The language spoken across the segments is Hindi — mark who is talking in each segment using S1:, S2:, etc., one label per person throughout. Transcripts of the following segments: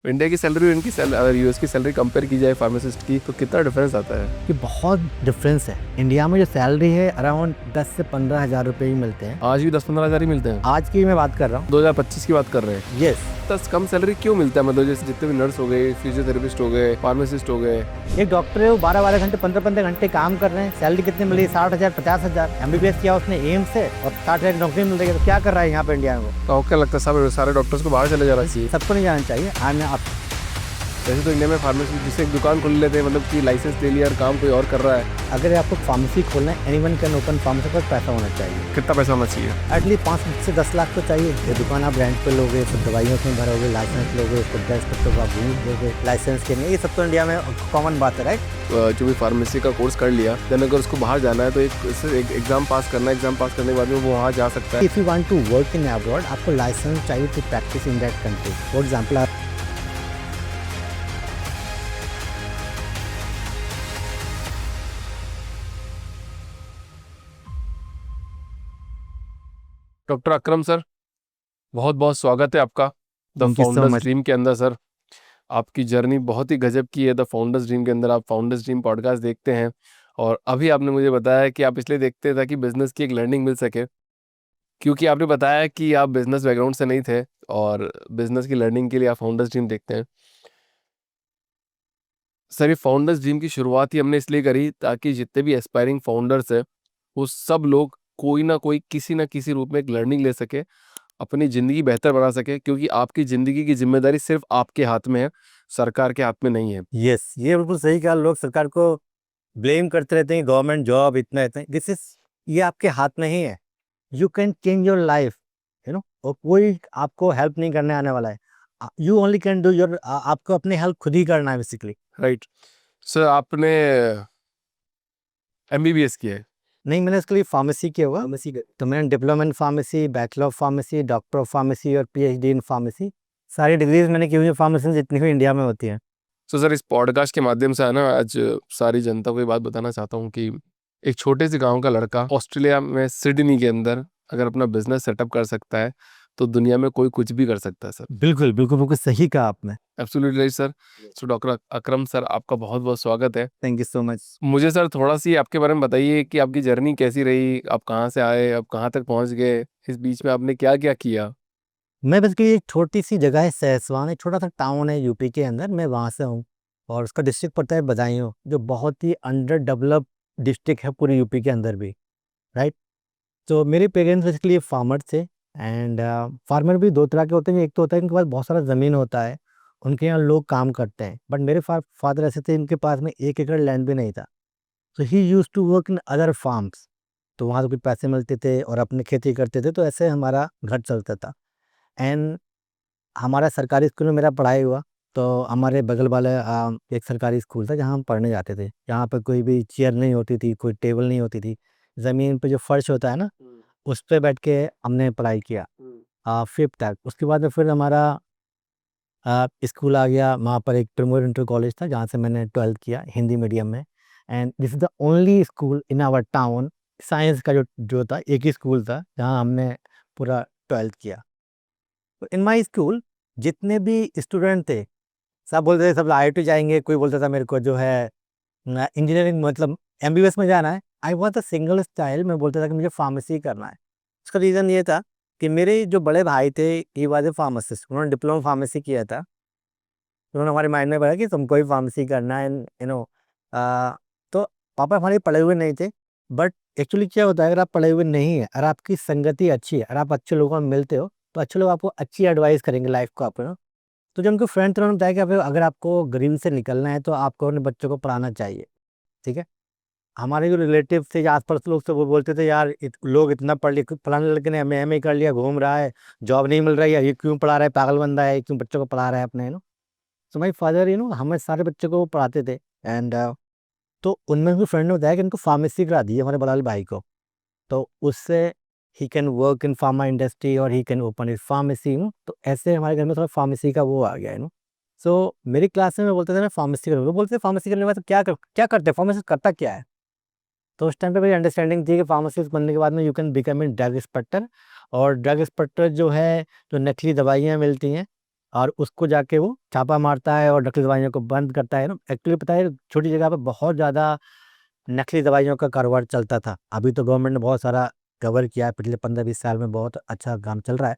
S1: इंडिया की सैलरी और इनकी अगर यूएस की सैलरी कंपेयर की जाए फार्मासिस्ट की, तो कितना डिफरेंस आता है?
S2: कि बहुत डिफरेंस है। इंडिया में जो सैलरी है अराउंड 10 से 15 हज़ार रुपये ही मिलते हैं।
S1: आज भी 10-15 हज़ार ही मिलते हैं?
S2: आज की मैं बात कर रहा हूँ।
S1: 2025 की बात कर रहे हैं।
S2: यस।
S1: दस कम सैलरी क्यों मिलता है? मतलब जैसे जितने भी नर्स हो गए, फिजियोथेरेपिस्ट हो गए, फार्मासिस्ट हो गए।
S2: एक डॉक्टर है वो 12-12 घंटे 15-15 घंटे काम कर रहे हैं, सैलरी कितनी मिल रही है? 60 हज़ार 50 हज़ार। MBBS किया उसने एम्स से और 60 हज़ार नौकरी मिल रही है। तो क्या कर रहा है यहाँ पे इंडिया में वो?
S1: तो क्या लगता है सारे डॉक्टर्स को बाहर चले जाना चाहिए?
S2: सबको नहीं जाना चाहिए।
S1: वैसे तो इंडिया में फार्मेसी जिसे एक दुकान खोल लेते हैं, मतलब कि लाइसेंस ले लिया और काम कोई और कर रहा है।
S2: अगर आपको फार्मेसी खोलना है, एनीवन कैन ओपन फार्मेसी, पर पैसा होना चाहिए।
S1: कितना पैसा होना चाहिए?
S2: एटलीस्ट 5 से 10 लाख तो चाहिए। ये दुकान आप रेंट पे लोगे, सब दवाइयों में भरोगे, लाइसेंस लोगे, उसको ड्रेस पर तो आप घूम लोगे, लाइसेंस के लिए। ये सब तो इंडिया में कॉमन बात है, राइट?
S1: जो भी फार्मेसी का कोर्स कर लिया, देन अगर उसको बाहर जाना है तो एक एग्जाम पास करना है। एग्जाम पास करने के बाद में वो वहाँ जा सकता है।
S2: If you want to work in abroad, आपको लाइसेंस चाहिए to practise in that country. For example, आप
S1: डॉक्टर अकरम सर, बहुत बहुत स्वागत है आपका the
S2: thank you so
S1: founders
S2: much.
S1: Dream के अंदर। सर, आपकी जर्नी बहुत ही गजब की है द फाउंडर्स ड्रीम के अंदर। आप फाउंडर्स ड्रीम पॉडकास्ट देखते हैं और अभी आपने मुझे बताया कि आप इसलिए देखते हैं ताकि बिजनेस की एक लर्निंग मिल सके, क्योंकि आपने बताया कि आप बिजनेस बैकग्राउंड से नहीं थे और बिजनेस की लर्निंग के लिए आप फाउंडर्स ड्रीम देखते हैं। सर, ये फाउंडर्स ड्रीम की शुरुआत ही हमने इसलिए करी ताकि जितने भी एस्पायरिंग फाउंडर्स हैं वो सब लोग कोई ना कोई किसी ना किसी रूप में एक लर्निंग ले सके, अपनी ज़िंदगी बेहतर बना सके, क्योंकि आपकी ज़िंदगी की जिम्मेदारी सिर्फ आपके हाथ में है, सरकार के हाथ में नहीं है।
S2: यस, ये बिल्कुल सही कहा। लोग सरकार को ब्लेम करते रहते हैं, गवर्नमेंट जॉब इतना इतना। दिस इज, ये आपके हाथ में ही है। You can change your life, और कोई आपको हेल्प नहीं करने आने वाला है। You only can do your, आपको अपनी हेल्प खुद ही करना है बेसिकली।
S1: राइट। सर, आपने एमबीबीएस किया है?
S2: नहीं, मैंने इसके लिए फार्मेसी किया हुआ। तो मैंने diploma in pharmacy, bachelor of pharmacy, doctor of pharmacy और PhD इन फार्मेसी। सारी डिग्रीज मैंने की हुई है फार्मेसी जितनी भी इंडिया में होती है।
S1: तो सर, इस पॉडकास्ट के माध्यम से है ना, आज सारी जनता को ये बात बताना चाहता हूँ कि एक छोटे से गांव का लड़का ऑस्ट्रेलिया में सिडनी के अंदर अगर अपना बिजनेस सेटअप कर सकता है तो दुनिया में कोई कुछ भी कर सकता है। सर,
S2: बिल्कुल बिल्कुल बिल्कुल सही कहा आपने।
S1: Absolutely right sir. So doctor Akram sir, आपका बहुत बहुत स्वागत है।
S2: Thank you so much.
S1: मुझे सर थोड़ा सी आपके बारे में बताइए कि आपकी जर्नी कैसी रही, आप कहाँ से आए, आप कहाँ तक पहुँच गए, इस बीच में आपने क्या क्या किया?
S2: मैं बेसिकली, एक छोटी सी जगह है सहसवान, एक छोटा सा टाउन है यूपी के अंदर, मैं वहाँ से हूँ। और उसका डिस्ट्रिक्ट पड़ता है बदायूं, जो बहुत ही अंडर डेवलप डिस्ट्रिक्ट है पूरे यूपी के अंदर भी, राइट? तो मेरे पेरेंट्स बेसिकली फार्मर थे। एंड फार्मर भी दो तरह के होते हैं। एक तो होता है इनके पास बहुत सारा ज़मीन होता है, उनके यहाँ लोग काम करते हैं। बट मेरे फादर ऐसे थे, इनके पास में 1 एकड़ लैंड भी नहीं था। तो he use to work in other farms. तो वहाँ से कुछ पैसे मिलते थे और अपनी खेती करते थे, तो ऐसे हमारा घर चलता था। एंड हमारा सरकारी स्कूल में मेरा पढ़ाई हुआ। तो हमारे बगल वाले एक सरकारी स्कूल था जहाँ हम पढ़ने जाते थे। यहाँ पे कोई भी चेयर नहीं होती थी, कोई टेबल नहीं होती थी। ज़मीन पे जो फर्श होता है ना, उस पे बैठ के हमने पढ़ाई किया 5th तक। उसके बाद में फिर हमारा स्कूल आ गया। वहाँ पर एक प्रीमोर इंटर कॉलेज था जहाँ से मैंने 12th किया हिंदी मीडियम में। And this is the only school in our town, science का जो जो था, एक ही स्कूल था जहाँ हमने पूरा 12th किया। तो इन माई स्कूल जितने भी स्टूडेंट थे, सब बोलते थे सब IIT जाएंगे। कोई बोलता था मेरे को जो है इंजीनियरिंग, मतलब MBBS में जाना है। I was a single style, मैं बोलता था कि मुझे फार्मेसी करना है। उसका रीज़न ये था कि मेरे जो बड़े भाई थे, ही वाज ए फार्मासिस्ट, उन्होंने डिप्लोमा फार्मेसी किया था। तो उन्होंने हमारे माइंड में बोला कि तुमको भी फार्मेसी करना है, तो पापा हमारे पढ़े हुए नहीं थे। बट एक्चुअली क्या होता है, अगर आप पढ़े हुए नहीं है और आपकी संगति अच्छी है और आप अच्छे लोगों में मिलते हो, तो अच्छे लोग आपको अच्छी एडवाइस करेंगे लाइफ को आप। तो जो उनके फ्रेंड थे उन्होंने बताया कि अगर आपको गरीबी से निकलना है तो आपको अपने बच्चों को पढ़ाना चाहिए, ठीक है? हमारे जो रिलेटिव थे या आस-पास लोग थे, वो बोलते थे यार लोग इतना पढ़ लिख, फलाने लड़के ने एमए कर लिया, घूम रहा है, जॉब नहीं मिल रही है, ये क्यों पढ़ा रहा है, पागल बंदा है, क्यों बच्चों को पढ़ा रहा है अपने। सो माय फादर हमें सारे बच्चों को वो पढ़ाते थे। एंड तो उनमें उनके फ्रेंड ने बताया कि इनको फार्मेसी करा दी हमारे बड़े वाले भाई को। तो उससे he can work in pharma industry और he can open his pharmacy. तो ऐसे हमारे घर में थोड़ा फार्मेसी का वो आ गया। सो मेरी क्लास में मैं बोलते थे मैं फार्मेसी करूँगा, वो बोलते थे फार्मेसी करने के बाद तो क्या करते हैं, फार्मेसी करता क्या है? तो उस टाइम पे मेरी अंडरस्टैंडिंग थी कि फार्मासिस्ट बनने के बाद में you can become in drug inspector. और ड्रग इंस्पेक्टर जो है, जो नकली दवाइयाँ मिलती हैं और उसको जाके वो छापा मारता है और नकली दवाइयों को बंद करता है ना। एक्चुअली पता है छोटी जगह पे बहुत ज़्यादा नकली दवाइयों का कारोबार चलता था। अभी तो गवर्नमेंट ने बहुत सारा कवर किया है, पिछले 15-20 साल में बहुत अच्छा काम चल रहा है।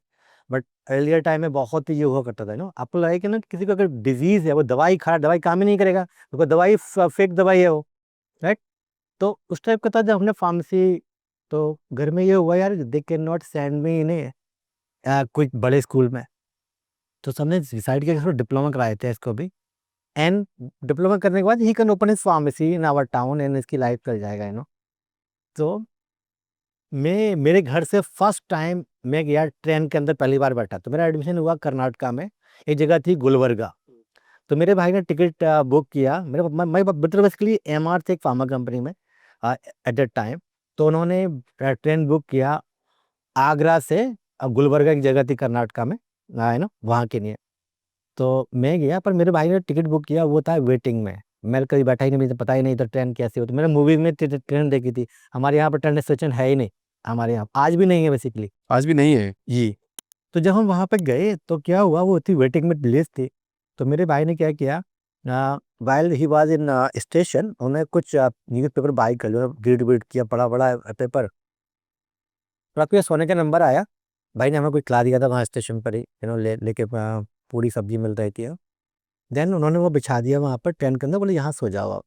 S2: बट अर्लियर टाइम में बहुत ही ये हुआ करता था, आपको लगे कि ना किसी को अगर डिजीज़ है, वो दवाई खा दवाई काम ही नहीं करेगा, क्योंकि दवाई फेक दवाई है वो, राइट? तो उस टाइप का था जब हमने फार्मेसी, तो घर में ये हुआ यार they can not send me in कोई बड़े स्कूल में। तो सबने डिसाइड किया कि थोड़ा डिप्लोमा कराए थे इसको भी, एंड डिप्लोमा करने के बाद ही can open his pharmacy in our town and इसकी लाइफ चल जाएगा, तो मैं मेरे घर से फर्स्ट टाइम मैं गया ट्रेन के अंदर, पहली बार बैठा। तो मेरा एडमिशन हुआ कर्नाटका में, एक जगह थी गुलबर्गा। तो मेरे भाई ने टिकट बुक किया। मेरे मैं मतलब बेसिकली एमआर थे एक फार्मा कंपनी में एट दैट टाइम। तो उन्होंने ट्रेन बुक किया आगरा से, गुलबर्गा एक जगह थी कर्नाटका में, है ना, वहाँ के लिए। तो मैं गया, पर मेरे भाई ने टिकट बुक किया, वो था वेटिंग में। मैं कभी बैठा ही नहीं, मुझे पता ही नहीं था ट्रेन कैसे होती। मैंने मूवी में ट्रेन देखी थी। हमारे यहाँ पर ट्रेन स्टेशन है ही नहीं, हमारे यहाँ आज भी नहीं है बेसिकली।
S1: आज भी नहीं है।
S2: जी। तो जब हम वहाँ पे गए तो क्या हुआ, वो थी वेटिंग में लिस्ट थी। तो मेरे भाई ने क्या किया, while he was in station, उन्होंने कुछ न्यूज़पेपर बाय कर लिया, रीड वीड किया, पढ़ा बड़ा पेपर। तो आपके सोने का नंबर आया, भाई ने हमें कुछ खिला दिया था वहाँ स्टेशन पर ही, लेके पूरी सब्जी मिल रही थी। देन उन्होंने वो बिछा दिया वहाँ पर ट्रेन के अंदर, बोले यहाँ सो जाओ आप।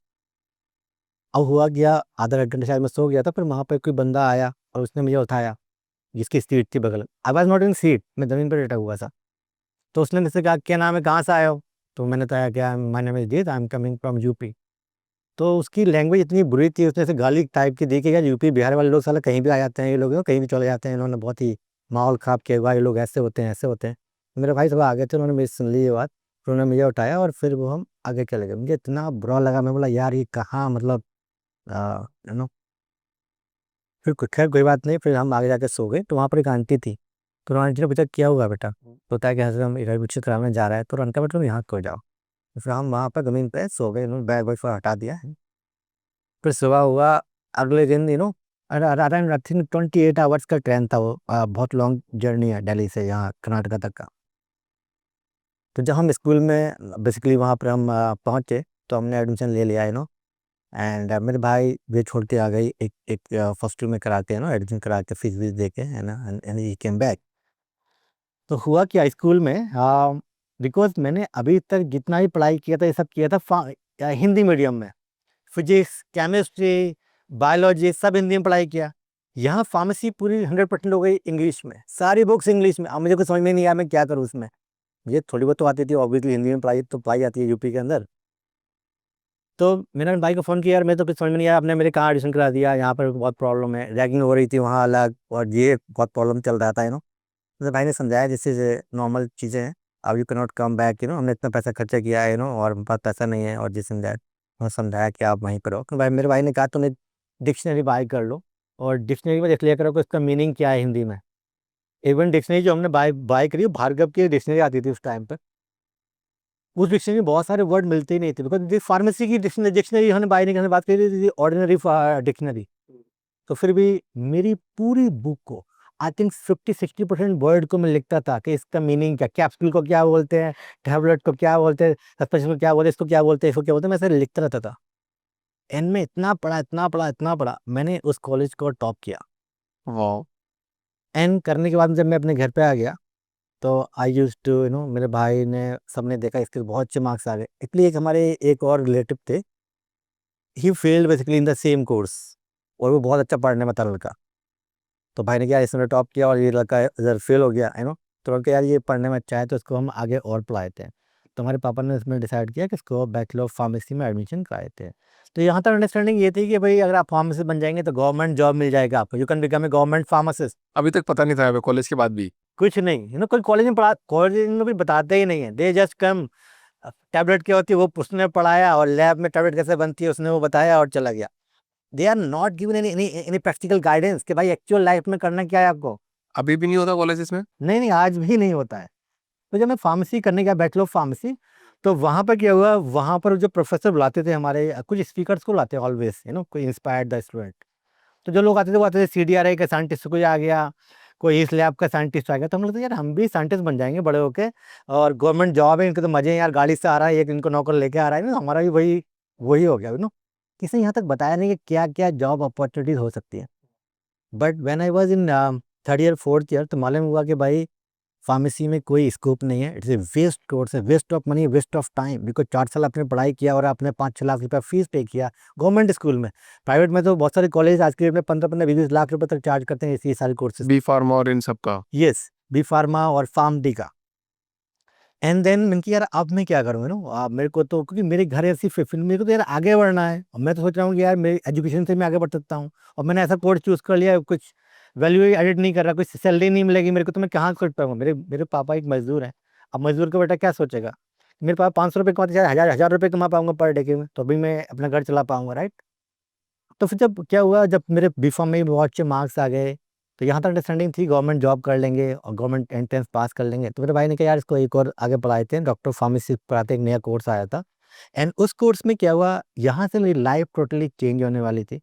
S2: अब हुआ गया, आधा एक घंटे शायद मैं सो गया था, फिर वहाँ पे कोई बंदा आया और उसने मुझे उठाया, जिसकी सीट थी बगल। I was not in seat, मैं ज़मीन पर लेटा हुआ था। तो उसने मुझसे कहा क्या नाम है, कहाँ से आए हो? तो मैंने बताया क्या my name is Jeet, I am coming from UP. तो उसकी लैंग्वेज इतनी बुरी थी, उसने ऐसे गाली टाइप की दी कि यार यूपी बिहार वाले लोग साला कहीं भी आ जाते हैं, ये लोग कहीं भी चले जाते हैं, इन्होंने बहुत ही माहौल ख़राब किया हुआ है, ये लोग ऐसे होते हैं ऐसे होते हैं। मेरे भाई सब आ गए थे, उन्होंने मेरी सुन ली ये बात, फिर उन्होंने मुझे उठाया और फिर वो हम आगे चले गए। मुझे इतना बुरा लगा, मैं बोला यार ये कहाँ, मतलब यू नो। फिर खैर कोई बात नहीं, फिर हम आगे जाके सो गए। तो वहाँ पर एक आंटी थी, तो आंटी ने पूछा क्या हुआ बेटा? तो बताया कि हंसर हम एडमिशन कराने जा रहा है। तो उनका बेटा तुम यहाँ क्यों जाओ? तो फिर हम वहाँ पर ज़मीन पे सो गए, उन्होंने बैग वैग सब हटा दिया। फिर सुबह हुआ अगले दिन, अराउंड आई थिंक 28 आवर्स का ट्रेन था वो, बहुत लॉन्ग जर्नी है दिल्ली से यहाँ कर्नाटका तक का। तो जब हम स्कूल में बेसिकली वहाँ पर हम पहुँचे, तो हमने एडमिशन ले लिया, एंड मेरे भाई वे छोड़ के आ गई, एक एक फर्स्ट ईयर में कराते हैं ना, एडमिशन करा के फीस वीस दे के, है ना, एंड ही केम बैक। तो हुआ क्या स्कूल में, बिकॉज मैंने अभी तक जितना भी पढ़ाई किया था ये सब किया था हिंदी मीडियम में। फिजिक्स, केमिस्ट्री, बायोलॉजी सब हिंदी में पढ़ाई किया। यहाँ फार्मेसी पूरी 100% हो गई इंग्लिश में, सारी बुक्स इंग्लिश में। अब मुझे कुछ समझ में नहीं आया मैं क्या करूँ उसमें। मुझे थोड़ी बहुत तो आती थी, ऑब्वियसली हिंदी में पढ़ाई तो पढ़ाई जाती है यूपी के अंदर। तो मैंने अपने भाई को फ़ोन किया, यार मैं तो कुछ समझ में नहीं आया, आपने मेरे कहाँ एडमिशन करा दिया, यहाँ पर बहुत प्रॉब्लम है, रैगिंग हो रही थी वहाँ अलग, और ये बहुत प्रॉब्लम चल रहा था, तो भाई ने समझाया दिस इज़ नॉर्मल चीज़ें हैं, अब you can not come back, हमने इतना पैसा खर्चा किया है, और हमारे पास पैसा नहीं है, और दिस एंड दैट। उन्होंने समझाया कि आप वहीं पर रहो। तो भाई मेरे भाई ने कहा तुमने डिक्शनरी बाय कर लो, और डिक्शनरी में देख लिया करो कि इसका मीनिंग क्या है हिंदी में। इवन डिक्शनरी जो हमने बाय बाय करी, भार्गव की डिक्शनरी आती थी उस टाइम पर। उस डिक्शनरी में बहुत सारे वर्ड मिलते ही नहीं थे, बिकॉज फार्मेसी की डिक्शनरी हमने बाय नहीं करने बात करी थी, ऑर्डिनरी डिक्शनरी। तो फिर भी मेरी पूरी बुक को आई थिंक 50-60% वर्ड को मैं लिखता था कि इसका मीनिंग क्या, कैप्सूल को क्या बोलते हैं, टैबलेट को क्या बोलते हैं, सस्पेंशन को क्या बोलते हैं, इसको क्या बोलते हैं, इसको क्या बोलते हैं, मैं ऐसे लिखता रहता था। एंड में इतना पढ़ा इतना पढ़ा इतना पढ़ा, मैंने उस कॉलेज को टॉप किया।
S1: वाह।
S2: एंड करने के बाद जब मैं अपने घर पे आ गया, तो आई यूज टू मेरे भाई ने सबने देखा इसके बहुत अच्छे मार्क्स आ गए। इसलिए एक हमारे एक और रिलेटिव थे, he failed basically in the same course, और वो बहुत अच्छा पढ़ने में था लड़का। तो भाई ने क्या, इसने टॉप किया और ये लड़का इधर फेल हो गया, तो लड़का यार ये पढ़ने में अच्छा है, तो इसको हम आगे और पढ़ाते हैं। तो हमारे पापा ने इसमें डिसाइड किया कि इसको बैचलर ऑफ फार्मेसी में एडमिशन कराए थे। तो यहाँ तक अंडरस्टैंडिंग ये थी कि भाई अगर आप फार्मेसिस्ट बन जाएंगे तो गवर्नमेंट जॉब मिल जाएगा आपको, you can become a government pharmacist.
S1: अभी तक पता नहीं था कॉलेज के बाद भी।
S2: कुछ नहीं, कोई कॉलेज में भी बताते ही नहीं है, दे जस्ट कम, टैबलेट क्या होती है वो उसने पढ़ाया, और लैब में टैबलेट कैसे बनती है उसने वो बताया और चला गया। They are not given any practical guidance कि भाई एक्चुअल लाइफ में करना क्या है आपको।
S1: अभी भी नहीं होता कॉलेजेस में।
S2: नहीं नहीं, आज भी नहीं होता है। तो जब मैं फार्मेसी करने गया, बैचलर ऑफ फार्मेसी, तो वहाँ पर क्या हुआ, वहाँ पर जो प्रोफेसर बुलाते थे हमारे, कुछ स्पीकर्स को लाते ऑलवेज, कोई इंस्पायर्ड द स्टूडेंट। तो जो लोग आते थे वो आते थे CDRI के साइंटिस्ट, कोई आ गया, कोई इस लैब का साइंटिस्ट आ गया, तो हम लोग यार हम भी साइंटिस्ट बन जाएंगे बड़े होके, और गवर्नमेंट जॉब है, इनके तो मजे हैं यार, गाड़ी से आ रहा है एक, इनको नौकर लेके आ रहा है ना, हमारा भी वही वही हो गया नो। किसी ने यहाँ तक बताया नहीं कि क्या क्या जॉब अपॉर्चुनिटीज हो सकती है। But when I was in third year fourth year, तो मालूम हुआ कि भाई फार्मेसी में कोई स्कोप नहीं है, इट्स ए वेस्ट कोर्स है, waste of money, waste of time. Because 4 साल आपने पढ़ाई किया और आपने 5-6 लाख रुपया फीस पे किया गवर्नमेंट स्कूल में। प्राइवेट में तो बहुत सारे कॉलेज आज के डेट में 15-15-20 लाख रुपए तक चार्ज करते हैं ये सारे कोर्सेज।
S1: बी फार्मा और इन सब का।
S2: यस, बी फार्मा और फार्म डी का। एंड देन मैंने कि यार अब मैं क्या करूँ नो, अब मेरे को तो, क्योंकि मेरे घर ऐसी फिल्म, मेरे को तो यार आगे बढ़ना है, और मैं तो सोच रहा हूँ कि यार मेरी एजुकेशन से मैं आगे बढ़ सकता हूँ, और मैंने ऐसा कोर्स चूज कर लिया, कुछ वैल्यू एडिट नहीं कर रहा, कुछ सैलरी नहीं मिलेगी मेरे को, तो मैं कहाँ कर पाऊंगा। मेरे मेरे पापा एक मजदूर हैं। अब मजदूर का बेटा क्या सोचेगा, मेरे पापा 500 रुपये कमाते, शायद हजार हजार रुपये कमा पाऊंगा पर डे के में, तो अभी मैं अपना घर चला पाऊंगा, राइट। तो फिर जब क्या हुआ, जब मेरे बीफॉर्म में बहुत अच्छे मार्क्स आ गए, तो यहाँ तक अंडरस्टैंडिंग थी गवर्नमेंट जॉब कर लेंगे और गवर्नमेंट एंट्रेंस पास कर लेंगे, तो मेरे भाई ने कहा यार इसको एक और आगे पढ़ाते हैं, डॉक्टर फार्मेसी पढ़ाते, एक नया कोर्स आया था। एंड उस कोर्स में क्या हुआ, यहाँ से मेरी लाइफ टोटली चेंज होने वाली थी।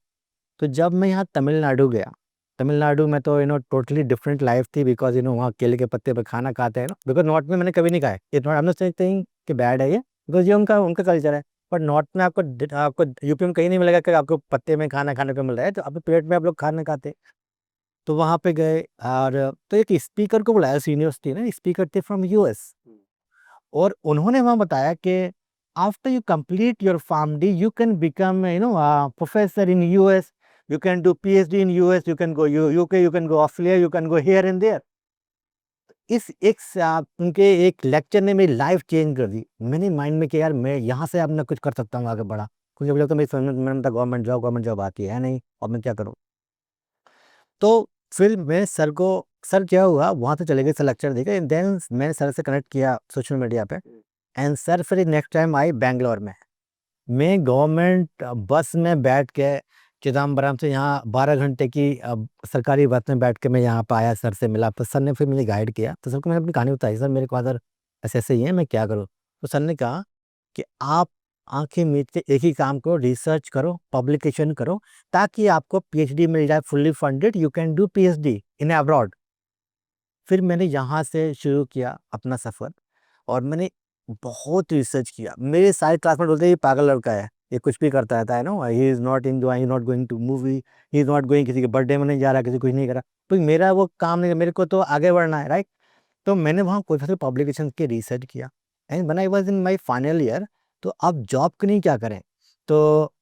S2: तो जब मैं यहाँ तमिलनाडु गया, तमिलनाडु में तो टोटली डिफरेंट लाइफ थी, बिकॉज वहाँ केले के पत्ते पर खाना खाते हैं ना, बिकॉज नॉर्थ में मैंने कभी नहीं खाया, it not, I am not saying कि बैड है ये, बिकॉज ये उनका उनका कल्चर है। बट नॉर्थ में आपको यूपी में कहीं नहीं मिलेगा कि आपको पत्ते में खाना खाने को मिल रहा है, तो अपने प्लेट में आप लोग खाना खाते। तो वहाँ पे गए, और तो एक स्पीकर को बुलाया, सीनियर्स थी ना, स्पीकर थे फ्रॉम यूएस, और उन्होंने वहाँ बताया कि after you complete your pharm D you can become professor in US, you can do PhD in US, you can go UK, you can go Australia, you can go here and there. इस एक उनके एक लेक्चर ने मेरी लाइफ चेंज कर दी। मैंने माइंड में कि यार मैं यहाँ से अब ना कुछ कर सकता हूँ आगे बढ़ा, क्योंकि अभी तक तो मेरी समझ में गवर्नमेंट जॉब आती है नहीं, और मैं क्या करूँ। तो फिर मैं सर को, सर क्या हुआ, वहाँ से चले गए, सर लेक्चर देखे, देन मैंने सर से कनेक्ट किया सोशल मीडिया पे, एंड सर फिर नेक्स्ट टाइम आई बैंगलोर में। मैं गवर्नमेंट बस में बैठ के चिदम्बरम से यहाँ 12 घंटे की सरकारी बस में बैठ के मैं यहाँ पे आया, सर से मिला, तो सर ने फिर मुझे गाइड किया। तो सर को मैंने अपनी कहानी बताई, सर मेरे को अदर ऐसे ऐसे ही है, मैं क्या करूँ। तो सर ने कहा कि आप आंखें मीच के एक ही काम करो, रिसर्च करो, पब्लिकेशन करो, ताकि आपको पीएचडी मिल जाए fully funded, you can do PhD in abroad. फिर मैंने यहाँ से शुरू किया अपना सफ़र, और मैंने बहुत रिसर्च किया। मेरे सारे क्लासमेट बोलते हैं ये पागल लड़का है, ये कुछ भी करता रहता है, no he is not enjoy, he not going to movie, he is not going, किसी के बर्थडे में नहीं जा रहा, किसी कुछ नहीं कर रहा। तो मेरा वो काम नहीं है, मेरे को तो आगे बढ़ना है, राइट। तो मैंने वहाँ कोई सारे पब्लिकेशन के रिसर्च किया, and when I was in my final year, तो अब जॉब के लिए क्या करें। तो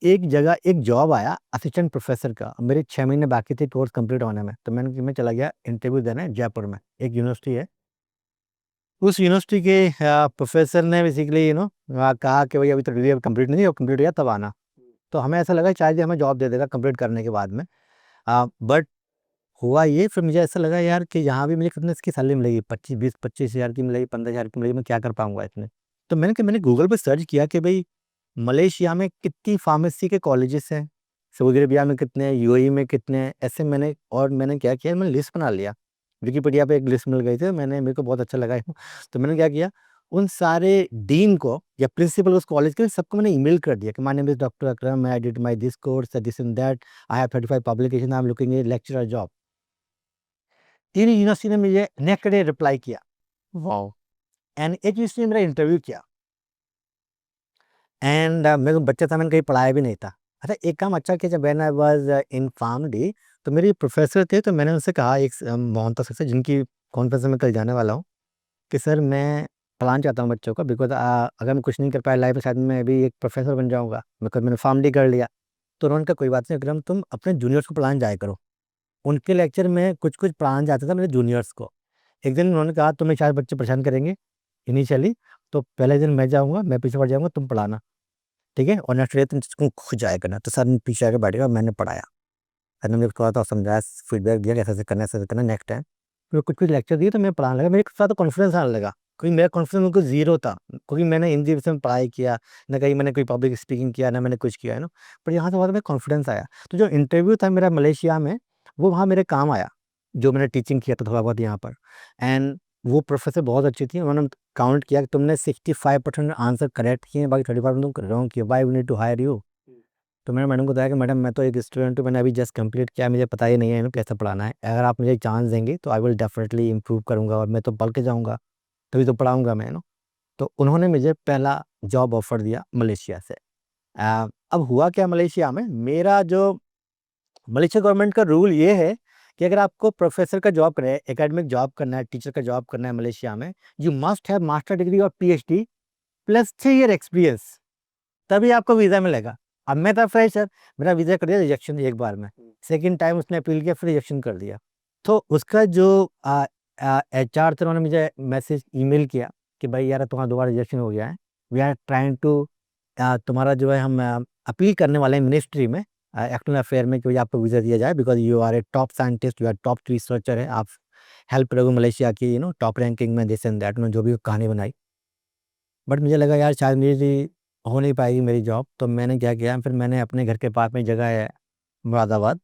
S2: एक जगह एक जॉब आया असिस्टेंट प्रोफेसर का, मेरे 6 महीने बाकी थे कोर्स कंप्लीट होने में, तो मैं चला गया इंटरव्यू देने जयपुर में, एक यूनिवर्सिटी है। उस यूनिवर्सिटी के प्रोफेसर ने बेसिकली कहा कि भाई अभी तो डिग्री कंप्लीट नहीं है, कंप्लीट हुआ तब आना। तो हमें ऐसा लगा शायद ये हमें जॉब दे देगा कंप्लीट करने के बाद में। बट हुआ ये, फिर मुझे ऐसा लगा यार कि यहाँ भी मुझे कितने इसकी सैलरी मिलेगी, 25-20-25 हज़ार की मिलेगी, 15 हज़ार की मिलेगी, मैं क्या कर पाऊंगा इतने। तो मैंने गूगल पर सर्च किया कि भाई मलेशिया में कितनी फार्मेसी के कॉलेजेस हैं, सऊदी अरबिया में कितने हैं, यूएई में कितने हैं, ऐसे मैंने क्या किया, मैंने लिस्ट बना लिया। विकिपीडिया पे एक लिस्ट मिल गई थी, मेरे को बहुत अच्छा लगा। तो मैंने क्या किया, उन सारे डीन को या प्रिंसिपल उस कॉलेज के सबको मैंने ईमेल कर दिया कि my name is doctor Akram, I did my this course this and that, I have 35 publication, I am looking A lecturer job. तीन यूनिवर्सिटी ने मुझे नेक्स्ट डे रिप्लाई किया,
S1: वाओ।
S2: एंड एक यूनिवर्सिटी ने मेरा इंटरव्यू किया। एंड मेरे को बच्चा था, मैंने कहीं पढ़ाया भी नहीं था। अच्छा एक काम अच्छा कि जब when I was in pharm D, तो मेरे प्रोफेसर थे, तो मैंने उनसे कहा, एक मोहनता सर से, जिनकी कॉन्फ्रेंस में मैं कल जाने वाला हूँ, कि सर मैं पढ़ाना चाहता हूँ बच्चों को, बिकॉज अगर मैं कुछ नहीं कर पाया लाइफ में, शायद मैं अभी एक प्रोफेसर बन जाऊँगा, बिकॉज मैंने फार्म डी कर लिया। तो उन्होंने कहा कोई बात नहीं अकरम, तुम अपने जूनियर्स को पढ़ाने जाया करो। उनके लेक्चर में कुछ कुछ पढ़ाना चाहता था मेरे जूनियर्स को। एक दिन उन्होंने कहा तुम्हें शायद बच्चे परेशान करेंगे इनिशियली, तो पहले दिन मैं जाऊँगा, मैं पीछे पड़ जाऊँगा, तुम पढ़ाना, ठीक है, और नेक्स्ट डे तुम खुद जाया करना। तो सर ने पीछे आके बैठेगा, मैंने पढ़ाया, सर ने मुझे थोड़ा सा समझाया, फीडबैक दिया कैसे ऐसे करना नेक्स्ट टाइम। फिर कुछ कुछ लेक्चर दिए, तो मैं पढ़ाने लगा, मेरे साथ कॉन्फिडेंस आने लगा, क्योंकि मेरा कॉन्फिडेंस बिल्कुल जीरो था, क्योंकि मैंने हिंदी विषय में पढ़ाई किया ना, कहीं मैंने कोई पब्लिक स्पीकिंग किया ना, मैंने कुछ किया है ना। पर यहाँ से बाद में कॉन्फिडेंस आया। तो जो इंटरव्यू था मेरा मलेशिया में, वो वहाँ मेरे काम आया, जो मैंने टीचिंग किया था थोड़ा बहुत यहाँ पर। एंड वो प्रोफेसर बहुत अच्छी थी, उन्होंने काउंट किया कि तुमने 65% आंसर करेक्ट किए, बाकी 35% तुम रॉन्ग किए, why we need to hire you. तो मैंने मैडम को बताया कि मैडम मैं तो एक स्टूडेंट हूँ, मैंने अभी जस्ट कंप्लीट किया, मुझे पता ही नहीं है कैसे पढ़ाना है, अगर आप मुझे चांस देंगे तो आई विल डेफिनेटली इम्प्रूव करूँगा और मैं तो पढ़ के जाऊँगा, तभी तो पढ़ाऊँगा मैं। तो उन्होंने मुझे पहला जॉब ऑफर दिया मलेशिया से। अब हुआ क्या मलेशिया में, मेरा जो मलेशिया गवर्नमेंट का रूल ये है कि अगर आपको प्रोफेसर का जॉब करना है, एकेडमिक जॉब करना है, टीचर का जॉब करना है मलेशिया में, you must have master degree और पीएचडी प्लस 3 ईयर एक्सपीरियंस, तभी आपको वीज़ा मिलेगा। अब मैं था फ्रेशर, मेरा वीज़ा कर दिया रिजेक्शन एक बार में, सेकंड टाइम उसने अपील किया फिर रिजेक्शन कर दिया। तो उसका जो एचआर थे उन्होंने मुझे मैसेज ईमेल किया कि भाई यार तुम्हारा दोबारा रिजेक्शन हो गया है, वी आर ट्राइंग टू, तुम्हारा जो है हम अपील करने वाले हैं मिनिस्ट्री में, एक्सटर्नल अफेयर में, कि भाई आपको वीज़ा दिया जाए, because you are a top scientist, you are top researcher है, आप हेल्प करोगे मलेशिया की टॉप रैंकिंग में, दिस एंड दैट, उन्होंने जो भी कहानी बनाई। बट मुझे लगा यार शायद मेरी हो नहीं पाएगी मेरी जॉब, तो मैंने क्या किया, फिर मैंने अपने घर के पास में जगह है मुरादाबाद,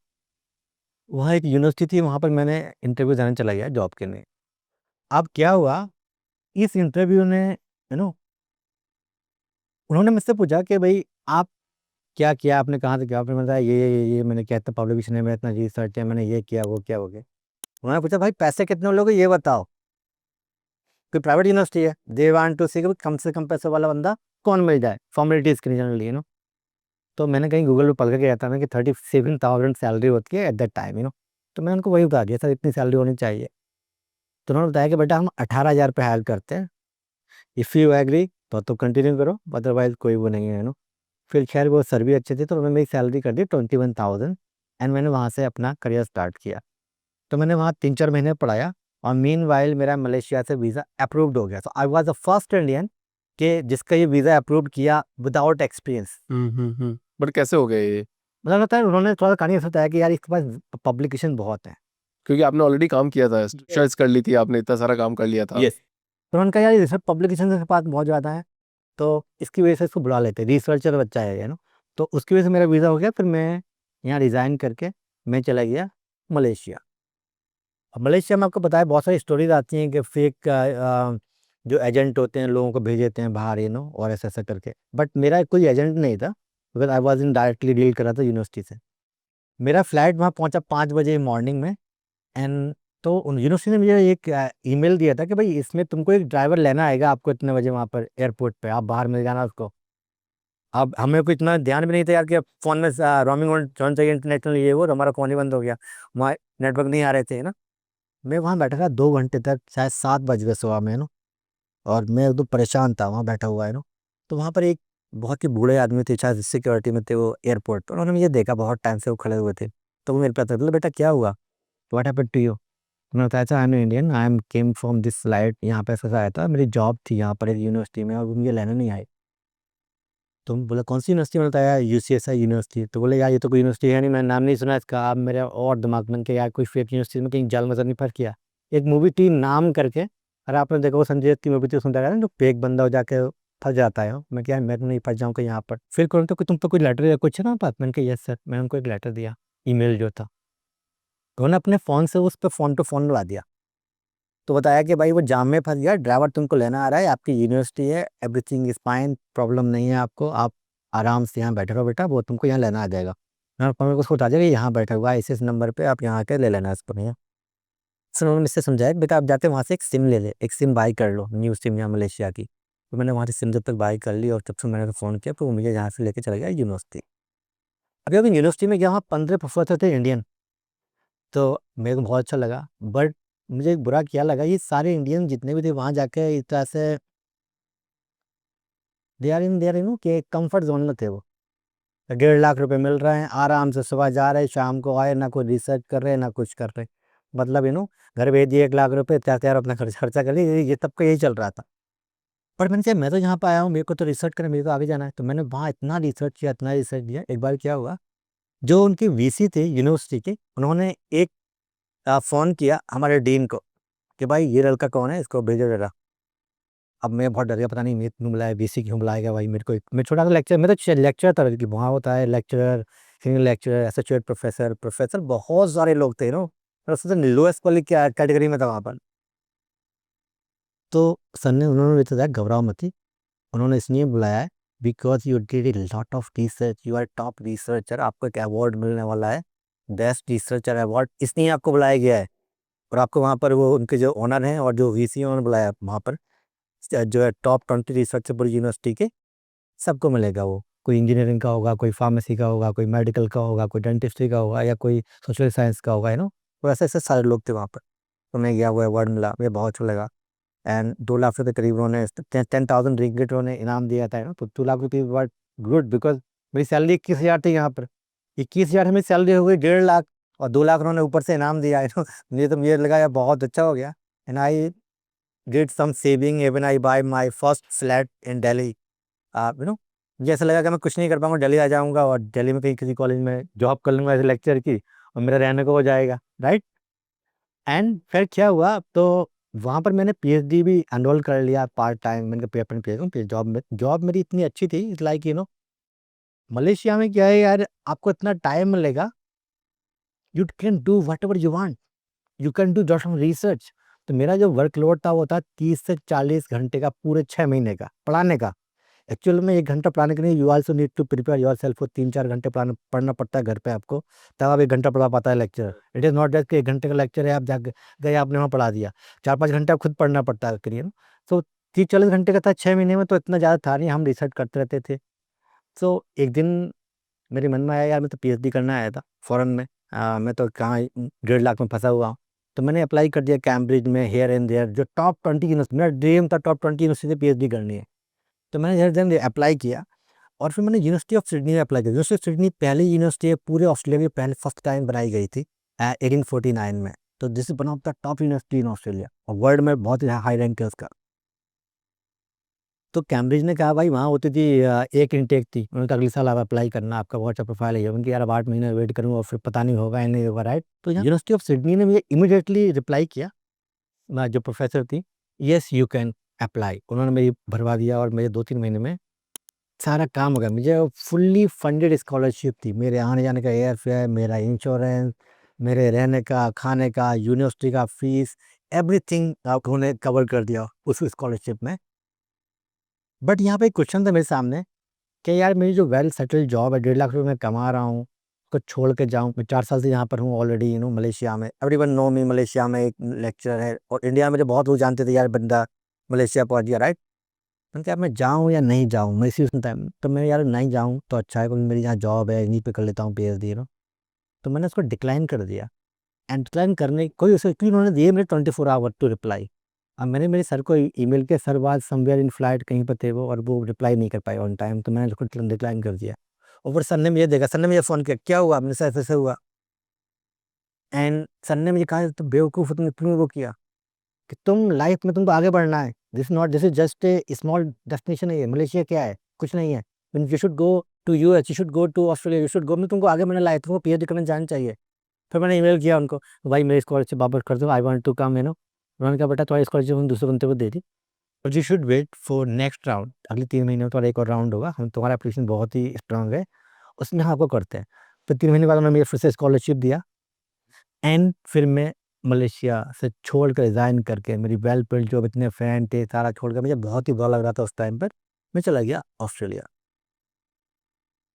S2: वहाँ एक यूनिवर्सिटी थी, वहाँ पर मैंने इंटरव्यू देने चला गया जॉब के लिए। अब क्या हुआ, इस इंटरव्यू ने उन्होंने मुझसे पूछा कि भाई आप क्या किया, आपने कहाँ से किया, आपने बताया ये मैंने किया, इतना पब्लिकेशन है, मेरा इतना रिसर्च है, मैंने ये किया वो किया वो किया। उन्होंने पूछा भाई पैसे कितने लोगे ये बताओ, कोई प्राइवेट यूनिवर्सिटी है, दे वांट टू सी कम से कम पैसे वाला बंदा कौन मिल जाए, फॉर्मेलिटीज के लिए तो मैंने कहीं गूगल पे पढ़ के गया था ना कि 37,000 सैलरी होती है एट दैट टाइम तो मैंने उनको वही बता दिया सर इतनी सैलरी होनी चाहिए। तो उन्होंने बताया कि बेटा हम 18,000 पे हायर करते हैं, इफ़ यू एग्री तो कंटिन्यू करो, अदरवाइज कोई वो नहीं है फिर खैर वो सर भी अच्छे थे, तो उन्होंने मेरी सैलरी कर दी 21,000 एंड मैंने वहाँ से अपना करियर स्टार्ट किया। तो मैंने वहाँ 3-4 महीने पढ़ाया और मीन वाइल मेरा मलेशिया से वीज़ा अप्रूव्ड हो गया। तो I was the first Indian कि जिसका ये वीज़ा अप्रूव किया विदाउट एक्सपीरियंस।
S1: बट कैसे हो गए ये?
S2: मतलब लगता है उन्होंने थोड़ा कहानी ऐसा बताया कि यार इसके पास पब्लिकेशन बहुत है।
S1: क्योंकि आपने ऑलरेडी काम किया था, सर्च कर ली थी आपने, इतना सारा काम कर लिया था।
S2: यस। तो उन्होंने कहा यार रिसर्च पब्लिकेशन के पास बहुत ज़्यादा है, तो इसकी वजह से इसको बुला लेते, रिसर्चर बच्चा है तो उसकी वजह से मेरा वीज़ा हो गया। फिर मैं यहाँ रिज़ाइन करके मैं चला गया मलेशिया। अब मलेशिया में आपको पता है बहुत सारी स्टोरीज आती हैं कि फेक जो एजेंट होते हैं लोगों को भेज देते हैं बाहर और ऐसा ऐसा करके, बट मेरा कोई एजेंट नहीं था, because I was in directly deal कर रहा था यूनिवर्सिटी से। मेरा फ्लाइट वहाँ पहुँचा 5 बजे मॉर्निंग में एंड तो यूनिवर्सिटी ने मुझे एक ईमेल दिया था कि भाई इसमें तुमको एक ड्राइवर लेना आएगा आपको इतने बजे वहाँ पर एयरपोर्ट पे, आप बाहर मिल जाना उसको। अब हमें को इतना ध्यान भी नहीं था यार कि फ़ोन में रोमिंग होना चाहिए इंटरनेशनल ये वो, तो हमारा फ़ोन ही बंद हो गया, वहाँ नेटवर्क नहीं आ रहे थे मैं वहाँ बैठा था 2 घंटे तक, शायद 7 बज गए सुबह में और मैं एकदम परेशान था वहाँ बैठा हुआ तो वहाँ पर एक बहुत ही बूढ़े आदमी थे, शायद सिक्योरिटी में थे वो एयरपोर्ट पर, उन्होंने मुझे देखा बहुत टाइम से वो खड़े हुए थे, तो वो मेरे पास बोले बेटा क्या हुआ, व्हाट हैपेंड टू यू। उन्होंने बताया था I am Indian, I am came from this flight, यहाँ पे ऐसा आया था, मेरी जॉब थी यहाँ पर एक यूनिवर्सिटी में और वो मुझे लेने नहीं आए। तो बोला कौन सी यूनिवर्सिटी में, बताया यूसीएसआई यूनिवर्सिटी। तो बोले यार ये तो कोई यूनिवर्सिटी है नहीं, मैंने नाम नहीं सुना इसका। अब मेरे और दिमाग में कि यार कोई फेक यूनिवर्सिटी में कहीं जाल मजर नहीं फंस किया। एक मूवी थी नाम करके, अरे आपने देखा वो संजय दत्त की मूवी थी, उसमें देखा ना जो फेक बंदा हो जाके फंस जाता है मैं क्या मैं तो नहीं फंस जाऊँ कहीं यहाँ पर। फिर कौन तो तुम पे कोई लेटर या कुछ है ना पास, मैंने कहा यस सर, मैंने उनको एक लेटर दिया, ईमेल जो था, तो उन्होंने अपने फ़ोन से उस पर फ़ोन टू फ़ोन लगा दिया। तो बताया कि भाई वो जाम में फंस गया, ड्राइवर तुमको लेना आ रहा है, आपकी यूनिवर्सिटी है, एवरीथिंग इज फाइन, प्रॉब्लम नहीं है आपको, आप आराम से यहाँ बैठे रहो बेटा, वो तुमको यहाँ लेना आ जाएगा। मैं मेरे को उसको बता दिया कि यहाँ बैठा हुआ है इस नंबर पे, आप यहाँ आके ले लेना इसको भैया। फिर उन्होंने मुझसे समझाया कि बेटा आप जाते वहाँ से एक सिम ले ले, एक सिम बाई कर लो, न्यू सिम यहाँ मलेशिया की। तो मैंने वहाँ से सिम जब तक बाई कर ली और तब से मैंने फ़ोन किया, तो वो मुझे यहाँ से लेके चला गया यूनिवर्सिटी। अभी अभी यूनिवर्सिटी में गया, वहाँ 15 प्रोफेसर थे इंडियन, तो मेरे को बहुत अच्छा लगा। बट मुझे एक बुरा क्या लगा, ये सारे इंडियन जितने भी थे वहाँ जाके इस तरह से दे आर इन कि कंफर्ट जोन में थे वो। 1.5 लाख रुपए मिल रहे हैं, आराम से सुबह जा रहे शाम को आए, ना कोई रिसर्च कर रहे ना कुछ कर रहे, मतलब घर भेज दिए 1 लाख रुपए, तैयार तैयार अपना खर्चा कर लिए, ये तब का यही चल रहा था। पर मैंने कहा मैं तो यहाँ पे आया हूँ, मेरे को तो रिसर्च करना, मेरे को आगे जाना है। तो मैंने वहाँ इतना रिसर्च किया, इतना रिसर्च किया। एक बार क्या हुआ, जो उनकी वीसी थे यूनिवर्सिटी के, उन्होंने एक फ़ोन किया हमारे डीन को कि भाई ये लड़का कौन है, इसको भेजो जरा। अब मैं बहुत डर गया, पता नहीं मैं क्यों बुलाया, बीसी क्यों बुलाएगा भाई मेरे को, मैं छोटा सा लेक्चर, मैं तो लेक्चर था कि वहाँ होता है lecturer, senior lecturer, associate professor, professor बहुत सारे लोग थे और सबसे लोएस्ट वाली कैटेगरी में था वहाँ पर। तो सर ने उन्होंने बताया घबराओ मत ही, उन्होंने इसलिए बुलाया है because you did a lot of research, you are top researcher, आपको एक अवार्ड मिलने वाला है, बेस्ट रिसर्चर अवार्ड, इसलिए आपको बुलाया गया है। और आपको वहाँ पर वो उनके जो ओनर हैं और जो वीसी उन्होंने बुलाया वहाँ पर, जो है टॉप 20 रिसर्चर पूरी यूनिवर्सिटी के, सबको मिलेगा वो। कोई इंजीनियरिंग का होगा, कोई फार्मेसी का होगा, कोई मेडिकल का होगा, कोई डेंटिस्ट्री का होगा, या कोई सोशल साइंस का होगा, तो ऐसे ऐसे सारे लोग थे वहाँ पर। तो मैं गया, वो अवार्ड मिला, मुझे बहुत अच्छा लगा। एंड 2 लाख रुपये करीब उन्होंने 10,000 रिंगिट उन्होंने इनाम दिया था, तो 2 लाख रुपये वर गुड, बिकॉज मेरी सैलरी 21,000 थी यहाँ पर। 21,000 मेरी सैलरी हो गई 1.5 लाख, और 2 लाख उन्होंने ऊपर से इनाम दिया, मुझे तो मुझे लगा यार बहुत अच्छा हो गया। And I did some saving, even I buy my first flat in Delhi. आप मुझे ऐसा लगा कि मैं कुछ नहीं कर पाऊंगा, दिल्ली आ जाऊंगा और दिल्ली में कहीं किसी कॉलेज में जॉब कर लूंगा एज लेक्चर की, और मेरा रहने को हो जाएगा, राइट। एंड फिर क्या हुआ, तो वहाँ पर मैंने पीएचडी भी एनरोल कर लिया पार्ट टाइम। मैंने कहा अपने पीएचडी जॉब मेरी इतनी अच्छी थी, इट्स लाइक मलेशिया में क्या है यार, आपको इतना टाइम मिलेगा, you can do what ever you want, you can do jot research. तो मेरा जो वर्कलोड था वो था 30 से 40 घंटे का, पूरे 6 महीने का पढ़ाने का। एक्चुअल में 1 घंटा पढ़ाने के लिए you also need to prepare yourself को 3-4 घंटे पढ़ना पड़ता है घर पे आपको, तब आप 1 घंटा पढ़ा पाता है lecture. It is not that कि 1 घंटे का लेक्चर है, आप जा गए आपने वहाँ पढ़ा दिया, 4-5 घंटे आप खुद पढ़ना पड़ता है करिए ना। तो 30-40 घंटे का था 6 महीने में, तो इतना ज़्यादा था नहीं, हम रिसर्च करते रहते थे। सो एक दिन मेरे मन में आया यार, मैं तो पीएचडी करना आया था फॉरेन में, मैं तो कहाँ 1.5 लाख में फंसा हुआ हूँ। तो मैंने अप्लाई कर दिया कैम्ब्रिज में, हेयर एंड देयर, जो टॉप 20 यूनिवर्सिटी, मेरा ड्रीम था टॉप 20 यूनिवर्सिटी से पीएचडी करनी है। तो मैंने हेयर देन अप्लाई किया, और फिर मैंने यूनिवर्सिटी ऑफ सिडनी में अप्लाई किया। यूनिवर्सिटी ऑफ सिडनी पहली यूनिवर्सिटी है पूरे ऑस्ट्रेलिया में, पहले फर्स्ट टाइम बनाई गई थी 1849 में। तो this is one of the top university in Australia, और वर्ल्ड में बहुत ही हाई रैंक है उसका। तो कैम्ब्रिज ने कहा भाई वहाँ होती थी एक इनटेक थी, उन्होंने कहा अगले साल आप अप्लाई करना, आपका बहुत अच्छा प्रोफाइल है। उनकी यार अब 8 महीने वेट करूँगा और फिर पता नहीं होगा या नहीं होगा, राइट। तो यूनिवर्सिटी ऑफ सिडनी ने मुझे इमीडिएटली रिप्लाई किया, जो प्रोफेसर थी, येस यू कैन अप्लाई। उन्होंने मेरी भरवा दिया, और मेरे 2-3 महीने में सारा काम हो गया। मुझे फुल्ली फंडेड स्कॉलरशिप थी, मेरे आने जाने का एयर फेयर, मेरा इंश्योरेंस, मेरे रहने का, खाने का, यूनिवर्सिटी का फीस, एवरीथिंग उन्होंने कवर कर दिया उस स्कॉलरशिप में। बट यहाँ पे एक क्वेश्चन था मेरे सामने कि यार मेरी जो वेल सेटल्ड जॉब है, 1.5 लाख रुपये मैं कमा रहा हूँ, उसको छोड़ के जाऊँ। मैं 4 साल से यहाँ पर हूँ ऑलरेडी, मलेशिया में, एवरीवन नो मी, मलेशिया में एक लेक्चर है, और इंडिया में जो बहुत लोग जानते थे यार बंदा मलेशिया पहुँच गया, राइट। मैंने कहा मैं जाऊँ या नहीं जाऊँ, मैं इसी टाइम तो मैं यार नहीं जाऊँ तो अच्छा है, क्योंकि मेरी यहाँ जॉब है, यहीं पे कर लेता हूँ पीएचडी, तो मैंने उसको डिक्लाइन कर दिया। एंड डिक्लाइन करने कोई उसे, क्योंकि उन्होंने दिए मेरे 24 आवर टू रिप्लाई। अब मैंने मेरे सर को ईमेल के, सर बाद समवेयर इन फ्लाइट कहीं पर थे वो, और वो रिप्लाई नहीं कर पाए ऑन टाइम, तो मैंने उसको डिक्लाइन कर दिया। और फिर सर ने मुझे देखा, सर ने मुझे फ़ोन किया, क्या हुआ, मैंने सर ऐसे हुआ। एंड सर ने मुझे कहा तुम बेवकूफ़ हो, तुमने क्यों वो किया, कि तुम लाइफ में तुमको आगे बढ़ना है, this is just a small destination है, मलेशिया क्या है, कुछ नहीं है। You should go to US, you should go to Australia, you should go, मैं तुमको आगे बढ़ना, लाइफ तुमको पीएचडी करना जाना चाहिए। फिर मैंने ईमेल किया उनको, भाई मेरी स्कॉलरशिप वापस कर दो, आई वांट टू कम, उन्होंने कहा बेटा तुम्हारी स्कॉलरशिप हम दूसरे बंदे को दे दी, और you should wait for next round, अगले 3 महीने में तुम्हारा एक और राउंड होगा, हम तुम्हारा एप्लीकेशन बहुत ही स्ट्रांग है, उसमें हम आपको करते हैं। फिर 3 महीने बाद उन्होंने मुझे फिर से स्कॉलरशिप दिया। एंड फिर मैं मलेशिया से छोड़ कर रिज़ाइन करके, मेरी वेल बिल्ड जॉब, इतने फ्रेंड थे, सारा छोड़ कर, मुझे बहुत ही बुरा लग रहा था उस टाइम पर, मैं चला गया ऑस्ट्रेलिया।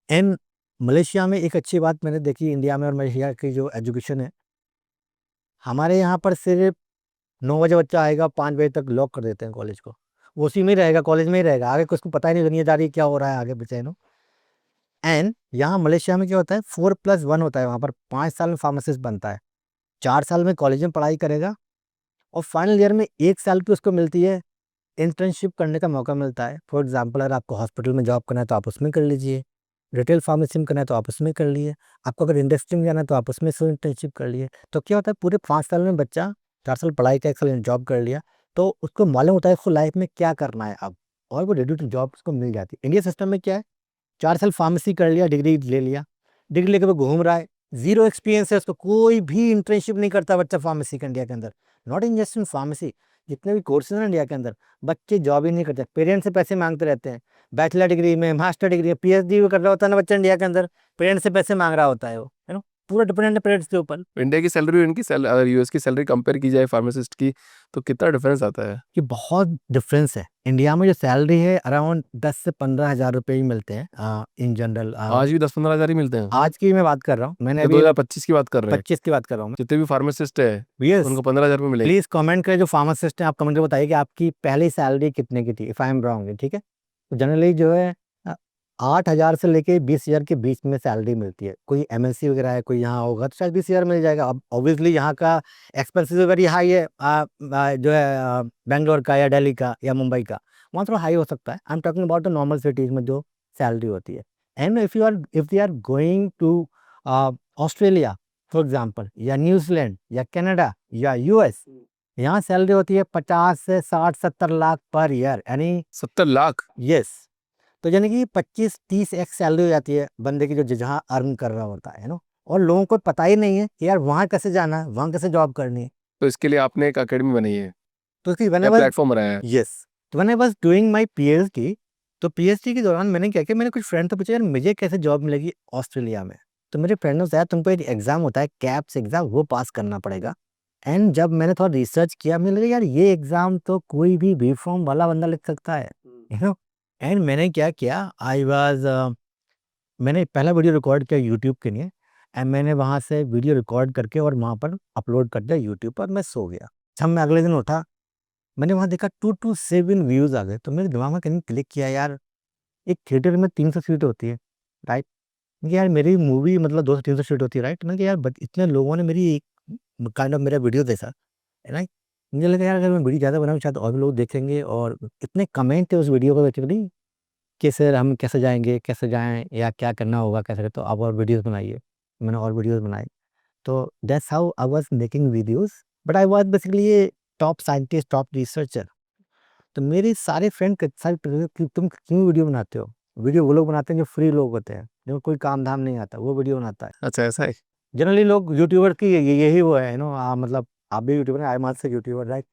S2: एंड मलेशिया में एक अच्छी बात मैंने देखी इंडिया में और मलेशिया की जो एजुकेशन है, हमारे यहाँ पर सिर्फ 9 बजे बच्चा आएगा, 5 बजे तक लॉक कर देते हैं कॉलेज को, वो उसी में ही रहेगा, कॉलेज में ही रहेगा, आगे कुछ को पता ही नहीं दुनियादारी क्या हो रहा है आगे बचे। एंड यहाँ मलेशिया में क्या होता है, 4+1 होता है, वहाँ पर 5 साल में फार्मासिस्ट बनता है, 4 साल में कॉलेज में पढ़ाई करेगा, और फाइनल ईयर में 1 साल की उसको मिलती है इंटर्नशिप करने का मौका मिलता है। फॉर एग्जांपल अगर आपको हॉस्पिटल में जॉब करना है तो आप उसमें कर लीजिए, रिटेल फार्मेसी में करना है तो आप उसमें कर लिए, आपको अगर इंडस्ट्री में जाना है तो आप उसमें से इंटर्नशिप कर लिए। तो क्या होता है, पूरे 5 साल में बच्चा 4 साल पढ़ाई का, 1 साल जॉब कर लिया, तो उसको मालूम होता है उसको लाइफ में क्या करना है अब, और वो रेडी टू जॉब उसको मिल जाती है। इंडिया सिस्टम में क्या है, 4 साल फार्मेसी कर लिया, डिग्री ले लिया, डिग्री लेकर वो घूम रहा है, जीरो एक्सपीरियंस है उसको, कोई भी इंटर्नशिप नहीं करता बच्चा फार्मेसी का इंडिया के अंदर। Not in just in pharmacy, जितने भी कोर्सेज हैं इंडिया के अंदर, बच्चे जॉब ही नहीं करते, पेरेंट्स से पैसे मांगते रहते हैं, बैचलर डिग्री में, मास्टर डिग्री में, पीएचडी भी कर रहा होता है ना बच्चा इंडिया के अंदर, पेरेंट्स से पैसे मांग रहा होता है वो, पूरा डिपेंडेंट है पेरेंट्स के ऊपर।
S1: इंडिया की सैलरी और इनकी अगर यूएस की सैलरी कंपेयर की जाए फार्मासिस्ट की, तो कितना डिफरेंस आता है?
S2: कि बहुत डिफरेंस है। इंडिया में जो सैलरी है अराउंड 10 से 15,000 रुपए ही मिलते हैं इन जनरल।
S1: आज भी 10-15 हज़ार ही मिलते हैं?
S2: आज की मैं बात कर रहा हूँ, मैंने
S1: या
S2: अभी
S1: 2025 की बात कर रहे हैं?
S2: 25 की बात कर रहा हूँ मैं।
S1: जितने भी फार्मासिस्ट है
S2: यस,
S1: उनको 15,000 रुपये मिलेंगे।
S2: प्लीज कमेंट करें, जो फार्मासिस्ट हैं आप कमेंट करके बताइए कि आपकी पहली सैलरी कितने की थी, इफ आई एम रॉन्ग, ठीक है। तो जनरली जो है 8,000 से लेके 20,000 के बीच में सैलरी मिलती है। कोई एमएनसी वगैरह है, कोई यहाँ होगा तो शायद 20,000 मिल जाएगा। अब ऑब्वियसली यहाँ का एक्सपेंसिव वेरी हाई है, जो है बैंगलोर का या दिल्ली का या मुंबई का, वहाँ थोड़ा हाई हो सकता है। I am talking about the normal cities में जो सैलरी होती है। And if they are going to Australia for example, या न्यूजीलैंड या कनाडा या यूएस, यहाँ सैलरी होती है 50 से 60-70 लाख पर ईयर, यानी
S1: 70 लाख?
S2: यस। तो यानी कि 25-30 एक्स सैलरी हो जाती है बंदे की, जो जहाँ अर्न कर रहा होता है ना। और लोगों को पता ही नहीं है कि यार वहाँ कैसे जाना है, वहाँ कैसे जॉब करनी है।
S1: तो इसके लिए आपने एक अकेडमी बनाई है
S2: तो इसकी
S1: या प्लेटफॉर्म बनाया है?
S2: यस, तो when I was doing my PhD, तो पीएचडी के दौरान मैंने क्या किया, मैंने कुछ फ्रेंड से पूछा यार मुझे कैसे जॉब मिलेगी ऑस्ट्रेलिया में। तो मेरे फ्रेंड ने बताया तुमको एक एग्जाम होता है कैप्स एग्जाम, वो पास करना पड़ेगा। एंड जब मैंने थोड़ा रिसर्च किया, मुझे लगा यार ये एग्जाम तो कोई भी बी फॉर्म वाला बंदा लिख सकता है, यू नो। एंड मैंने क्या किया, मैंने पहला वीडियो रिकॉर्ड किया यूट्यूब के लिए। एंड मैंने वहाँ से वीडियो रिकॉर्ड करके और वहाँ पर अपलोड कर दिया यूट्यूब पर। मैं सो गया। जब मैं अगले दिन उठा, मैंने वहाँ देखा 2 to 7 व्यूज़ आ गए। तो मेरे दिमाग में कहीं क्लिक किया, यार एक थिएटर में 300 सीट होती है, राइट। मैंने कहा यार मेरी मूवी मतलब 200 300 सीट होती है, राइट। मैंने कहा यार इतने लोगों ने मेरी काइंड ऑफ मेरा वीडियो देखा, राइट। मुझे लगा यार अगर मैं वीडियो ज़्यादा बनाऊँ शायद और भी लोग देखेंगे। और इतने कमेंट थे उस वीडियो को बेसिकली कि सर हम कैसे जाएँगे, कैसे जाएँ, या क्या करना होगा, कैसे करें, तो आप और वीडियोज़ बनाइए। मैंने और वीडियोज़ बनाई। तो that's how I was making videos, but I was basically A top scientist, top researcher. तो मेरे सारे फ्रेंड सारे कि तुम क्यों वीडियो बनाते हो? वीडियो वो लोग बनाते हैं जो फ्री लोग होते हैं, जिनको कोई काम धाम नहीं आता, वो वीडियो बनाता है।
S1: अच्छा, ऐसा है?
S2: जनरली लोग यूट्यूबर की यही वो है, मतलब आप भी यूट्यूबर हैं, I am also YouTuber, right.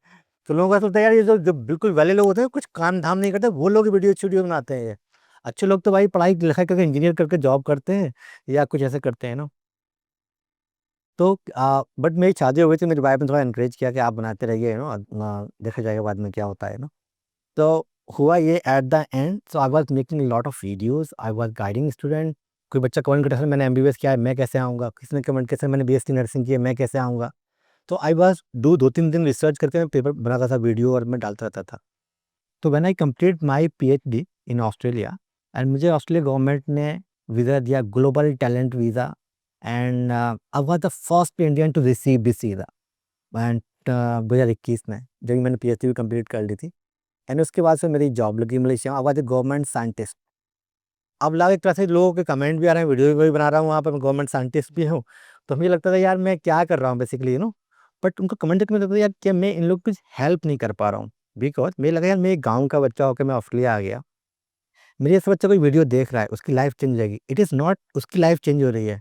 S2: तो लोगों का ऐसा होता है यार ये जो बिल्कुल वाले लोग होते हैं, कुछ काम धाम नहीं करते, वो लोग वीडियो स्टूडियो बनाते हैं ये। अच्छे लोग तो भाई पढ़ाई लिखाई करके इंजीनियर करके जॉब करते हैं या कुछ ऐसे करते हैं ना। तो बट मेरी शादी हो गई थी, मेरी वाइफ ने थोड़ा एनकरेज किया कि आप बनाते रहिए, देखा जाएगा बाद में क्या होता है ना। तो हुआ ये at the end, so I was making lot of videos, I was guiding student. कोई बच्चा कमेंट करता है मैंने एमबीबीएस किया है, मैं कैसे आऊँगा। किसी ने कमेंट किया सर मैंने बीएससी नर्सिंग की है, मैं कैसे आऊँगा। तो आई वाज 2-3 दिन रिसर्च करके मैं पेपर बनाता था वीडियो, और मैं डालता रहता था। तो when I complete my PhD in Australia, and मुझे ऑस्ट्रेलिया गवर्नमेंट ने वीज़ा दिया, global talent visa. And I was the first Indian to receive this visa. And 2021 में जब मैंने पीएचडी भी कंप्लीट कर ली थी, एंड उसके बाद से मेरी जॉब लगी मलेशिया में। I was a government scientist. अब लगा एक तरह से लोगों के कमेंट भी आ रहे हैं, वीडियो भी बना रहा हूँ, वहाँ पे मैं गवर्नमेंट साइंटिस्ट भी हूँ। तो मुझे लगता था यार मैं क्या कर रहा हूँ बेसिकली, बट उनको कमेंट करके मुझे लगता था यार क्या मैं इन लोग कुछ हेल्प नहीं कर पा रहा हूँ। बिकॉज मुझे लगा यार मैं एक गाँव का बच्चा होकर मैं ऑस्ट्रेलिया आ गया, मेरे जैसा बच्चा कोई वीडियो देख रहा है, उसकी लाइफ चेंज हो जाएगी। इट इज़ नॉट उसकी लाइफ चेंज हो रही है,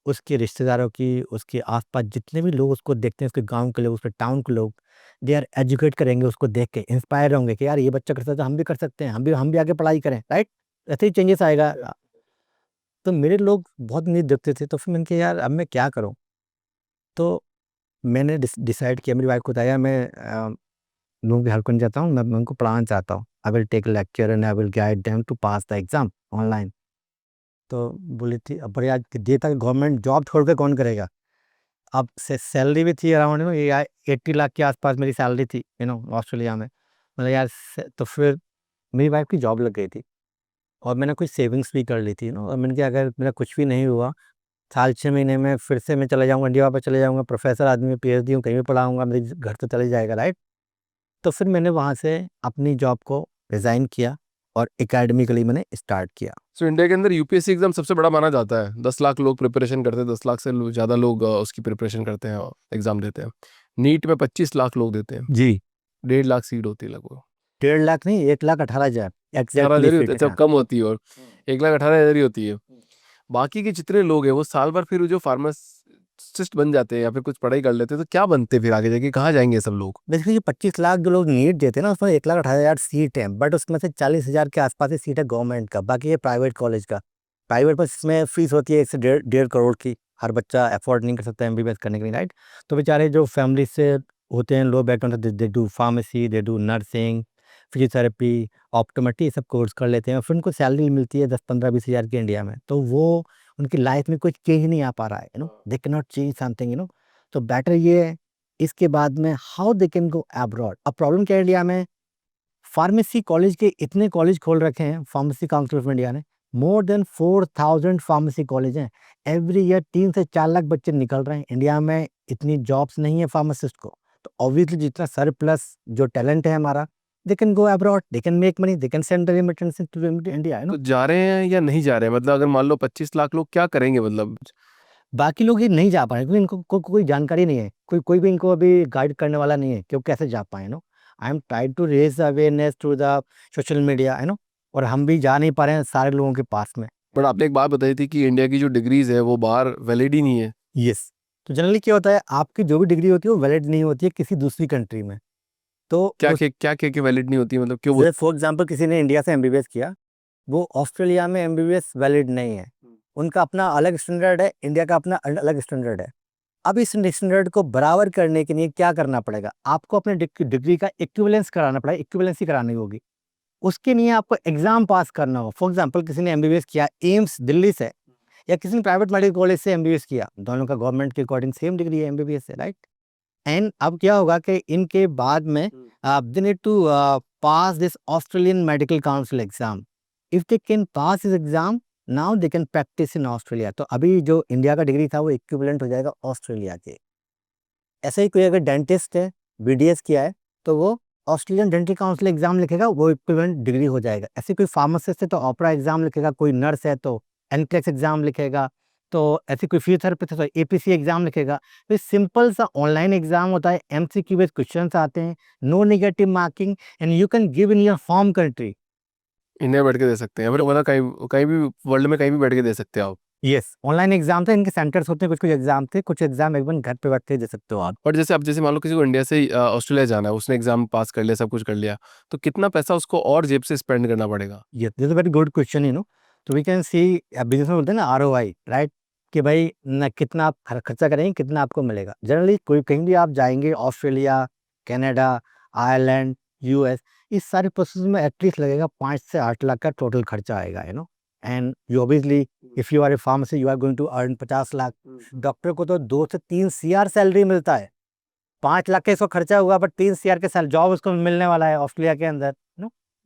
S2: उसके रिश्तेदारों की, उसके आस-पास जितने भी लोग उसको देखते हैं, उसके गाँव के लोग, उसके टाउन के लोग, दे आर एजुकेट करेंगे उसको देख के, इंस्पायर होंगे कि यार ये बच्चा कर सकता है, हम भी कर सकते हैं, हम भी आगे पढ़ाई करें, राइट? ऐसे ही चेंजेस आएगा। तो मेरे लोग बहुत उम्मीद देखते थे, तो फिर मैंने कहा यार अब मैं क्या करूँ? तो मैंने डिसाइड किया, मेरी वाइफ को बताया मैं लोगों की हेल्प करना चाहता हूँ, मैं उनको पढ़ाना चाहता हूँ। I will take lecture and I will guide them to pass the exam online. तो बोली थी अब बढ़िया ये था कि गवर्नमेंट जॉब छोड़ के कौन करेगा? अब से सैलरी भी थी अराउंड ये 80 लाख के आसपास मेरी सैलरी थी ऑस्ट्रेलिया में। मतलब यार तो फिर मेरी वाइफ की जॉब लग गई थी, और मैंने कुछ सेविंग्स भी कर ली थी और मैंने कहा अगर मेरा कुछ भी नहीं हुआ, साल 6 महीने में फिर से मैं चले जाऊँगा, इंडिया वापस चले जाऊँगा, प्रोफेसर आदमी, पीएचडी हूँ, कहीं भी पढ़ाऊँगा, मेरे घर तो चले जाएगा, राइट। तो फिर मैंने वहाँ से अपनी जॉब को रिज़ाइन किया और एकेडमिकली मैंने स्टार्ट किया।
S1: सो इंडिया के अंदर यूपीएससी एग्जाम सबसे बड़ा माना जाता है। 10 लाख लोग प्रिपरेशन करते हैं, 10 लाख से ज़्यादा लोग उसकी प्रिपरेशन करते हैं और एग्जाम देते हैं। नीट में 25 लाख लोग देते हैं।
S2: जी।
S1: 1.5 लाख सीट होती है लगभग।
S2: 1.5 लाख नहीं, 1,18,000
S1: 18
S2: एग्जैक्टली
S1: हज़ार ही होती
S2: फिट
S1: है,
S2: है।
S1: अच्छा
S2: हाँ।
S1: कम होती है, और 1,18,000 ही होती है। बाकी के जितने लोग हैं वो साल भर फिर जो फार्मासिस्ट बन जाते हैं या फिर कुछ पढ़ाई कर लेते हैं, तो क्या बनते हैं फिर आगे जाके, कहाँ जाएंगे ये सब लोग?
S2: बेसिकली जो 25 लाख जो लोग नीट देते हैं ना, उसमें 1,18,000 सीट है, बट उसमें से 40,000 के आसपास ही सीट है गवर्नमेंट का, बाकी ये प्राइवेट कॉलेज का। प्राइवेट में इसमें फीस होती है 1 से 1.5 करोड़ की, हर बच्चा अफोर्ड नहीं कर सकता एमबीबीएस करने के लिए, राइट? तो बेचारे जो फैमिली से होते हैं, low background, they do pharmacy, they do nursing, physiotherapy, optometry, ये सब कोर्स कर लेते हैं, फिर उनको सैलरी मिलती है 10-15-20 हज़ार की इंडिया में, तो वो उनकी लाइफ में कोई चेंज नहीं आ पा रहा है, दे कैन नॉट चेंज समथिंग। तो बेटर ये है, इसके बाद में how they can go abroad. अब प्रॉब्लम क्या है इंडिया में, फार्मेसी कॉलेज के इतने कॉलेज खोल रखे हैं फार्मेसी काउंसिल ऑफ इंडिया ने, मोर देन 4,000 फार्मेसी कॉलेज हैं। एवरी ईयर 3 से 4 लाख बच्चे निकल रहे हैं। इंडिया में इतनी जॉब्स नहीं है फार्मासिस्ट को, तो ऑब्वियसली जितना सरप्लस जो टैलेंट है हमारा, they can go abroad, they can make money, they can send the remittance to India,
S1: तो जा रहे हैं या नहीं जा रहे हैं? मतलब अगर मान लो 25 लाख लोग क्या करेंगे मतलब?
S2: बाकी लोग ये नहीं जा पाए क्योंकि इनको कोई जानकारी नहीं है, कोई भी इनको अभी गाइड करने वाला नहीं है कि वो कैसे जा पाए। I am try to raise awareness through the social media, और हम भी जा नहीं पा रहे हैं सारे लोगों के पास में।
S1: बट आपने एक बात बताई थी कि इंडिया की जो डिग्रीज है वो बाहर वैलिड ही नहीं है।
S2: यस, तो जनरली क्या होता है, आपकी जो भी डिग्री होती है वो वैलिड नहीं होती है किसी दूसरी कंट्री में। तो
S1: क्या वैलिड नहीं होती है, मतलब क्यों?
S2: फॉर एग्जाम्पल किसी ने इंडिया से एमबीबीएस किया, वो ऑस्ट्रेलिया में एमबीबीएस वैलिड नहीं है। उनका अपना अलग स्टैंडर्ड है, इंडिया का अपना अलग स्टैंडर्ड है। अब इस स्टैंडर्ड को बराबर करने के लिए क्या करना पड़ेगा, आपको अपने डिग्री का इक्विवेलेंस कराना पड़ेगा, इक्विवेलेंसी करानी होगी। उसके लिए आपको एग्जाम पास करना हो। फॉर एग्जांपल किसी ने एमबीबीएस किया एम्स दिल्ली से, या किसी ने प्राइवेट मेडिकल कॉलेज से एमबीबीएस किया, दोनों का गवर्नमेंट के अकॉर्डिंग सेम डिग्री है एमबीबीएस से, राइट? एंड अब क्या होगा कि इनके बाद में they need to pass this Australian medical council exam. If they can pass this exam, now they can practise in Australia. तो अभी जो इंडिया का डिग्री था वो इक्विवेलेंट हो जाएगा ऑस्ट्रेलिया के। ऐसे ही कोई अगर डेंटिस्ट है, बीडीएस किया है, तो वो ऑस्ट्रेलियन डेंटल काउंसिल एग्जाम लिखेगा, वो इक्विवेलेंट डिग्री हो जाएगा। ऐसे कोई फार्मासिस्ट है तो ऑपरा एग्जाम लिखेगा, कोई नर्स है तो एनक्लेक्स एग्जाम लिखेगा, तो ऐसे कोई फिजियोथेरेपिस्ट है तो एपीसी एग्जाम लिखेगा। तो सिंपल सा ऑनलाइन एग्जाम होता है, एमसीक्यू बेस्ड क्वेश्चंस आते हैं, no negative marking, and you can give in your home country.
S1: India में बैठ के दे सकते हैं, मतलब कहीं कहीं भी वर्ल्ड में कहीं भी बैठ के दे सकते हैं आप।
S2: यस, ऑनलाइन एग्जाम थे, इनके सेंटर्स होते हैं, कुछ कुछ एग्जाम थे, कुछ एग्जाम एकदम घर पे बैठ के दे सकते हो आप।
S1: और जैसे मान लो किसी को इंडिया से ऑस्ट्रेलिया जाना है, उसने एग्जाम पास कर लिया, सब कुछ कर लिया, तो कितना पैसा उसको और जेब से स्पेंड करना पड़ेगा?
S2: Yes, this is very good question, तो वी कैन सी, बिजनेस में बोलते हैं ना आरओआई, राइट? कि भाई न कितना आप खर्चा करेंगे, कितना आपको मिलेगा। जनरली कोई कहीं भी आप जाएंगे, ऑस्ट्रेलिया, कनाडा, आयरलैंड, यूएस, इस सारे प्रोसेस में एटलीस्ट लगेगा 5 से 8 लाख का टोटल खर्चा आएगा, and you obviously if you are a pharmacy you are going to earn 50 lakh. Doctor को तो 2 से 3 सीआर सैलरी मिलता है, 5 लाख का इसको खर्चा हुआ, बट 3 सीआर के जॉब उसको मिलने वाला है ऑस्ट्रेलिया के अंदर।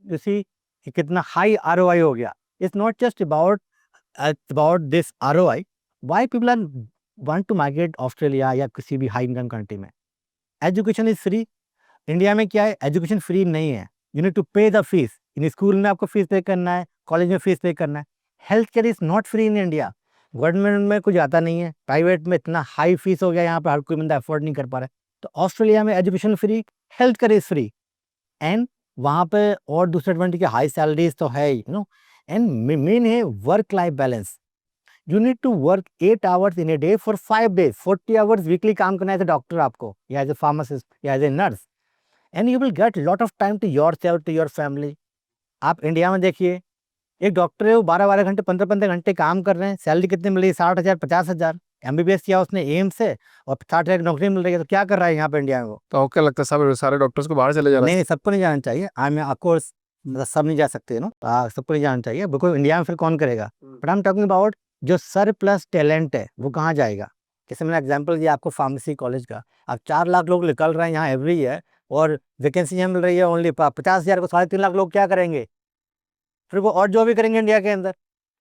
S2: यू सी कितना हाई आरओआई हो गया। It's not just about this ROI, why people are want to migrate Australia या किसी भी हाई इनकम कंट्री में। Education is free. इंडिया में क्या है, एजुकेशन फ्री नहीं है, you need to pay the fees. In school में आपको फीस पे करना है, कॉलेज में फीस पे करना है। Health care is not free in India. Government में कुछ आता नहीं है, प्राइवेट में इतना हाई फीस हो गया, यहाँ पर हर कोई बंदा अफोर्ड नहीं कर पा रहा है। तो ऑस्ट्रेलिया में education free, health care is free, and वहाँ पे और दूसरे एडवांटेज के हाई सैलरीज तो है ही, एंड मेन है work life balance. You need to work 8 hours in a day for 5 days, 40 hours weekly काम करना है एज ए डॉक्टर आपको, या एज ए फार्मासिस्ट, या as a nurse, and you will get lot of time to yourself, to your family. आप इंडिया में देखिए, एक डॉक्टर है वो 12-12 घंटे, 15-15 घंटे काम कर रहे हैं, सैलरी कितनी मिल रही है, 60,000, 50,000। एमबीबीएस किया उसने एम्स से, और 60,000 की नौकरी मिल रही है, तो क्या कर रहा है यहाँ पे इंडिया में वो?
S1: तो आपको क्या लगता है सब सारे डॉक्टर्स को बाहर चले जाना
S2: नहीं, सबको नहीं जाना चाहिए। आई एम ऑफकोर्स, सब नहीं जा सकते, सबको नहीं जाना चाहिए, बिकॉज इंडिया में फिर कौन करेगा। But I am talking about जो सर प्लस टैलेंट है वो कहाँ जाएगा। जैसे मैंने एग्जांपल दिया आपको फार्मेसी कॉलेज का, अब 4 लाख लोग निकल रहे हैं यहाँ एवरी ईयर, और वैकेंसी यहाँ मिल रही है ओनली 50,000 को, 3.5 लाख लोग क्या करेंगे फिर? वो और जॉब भी करेंगे इंडिया के अंदर,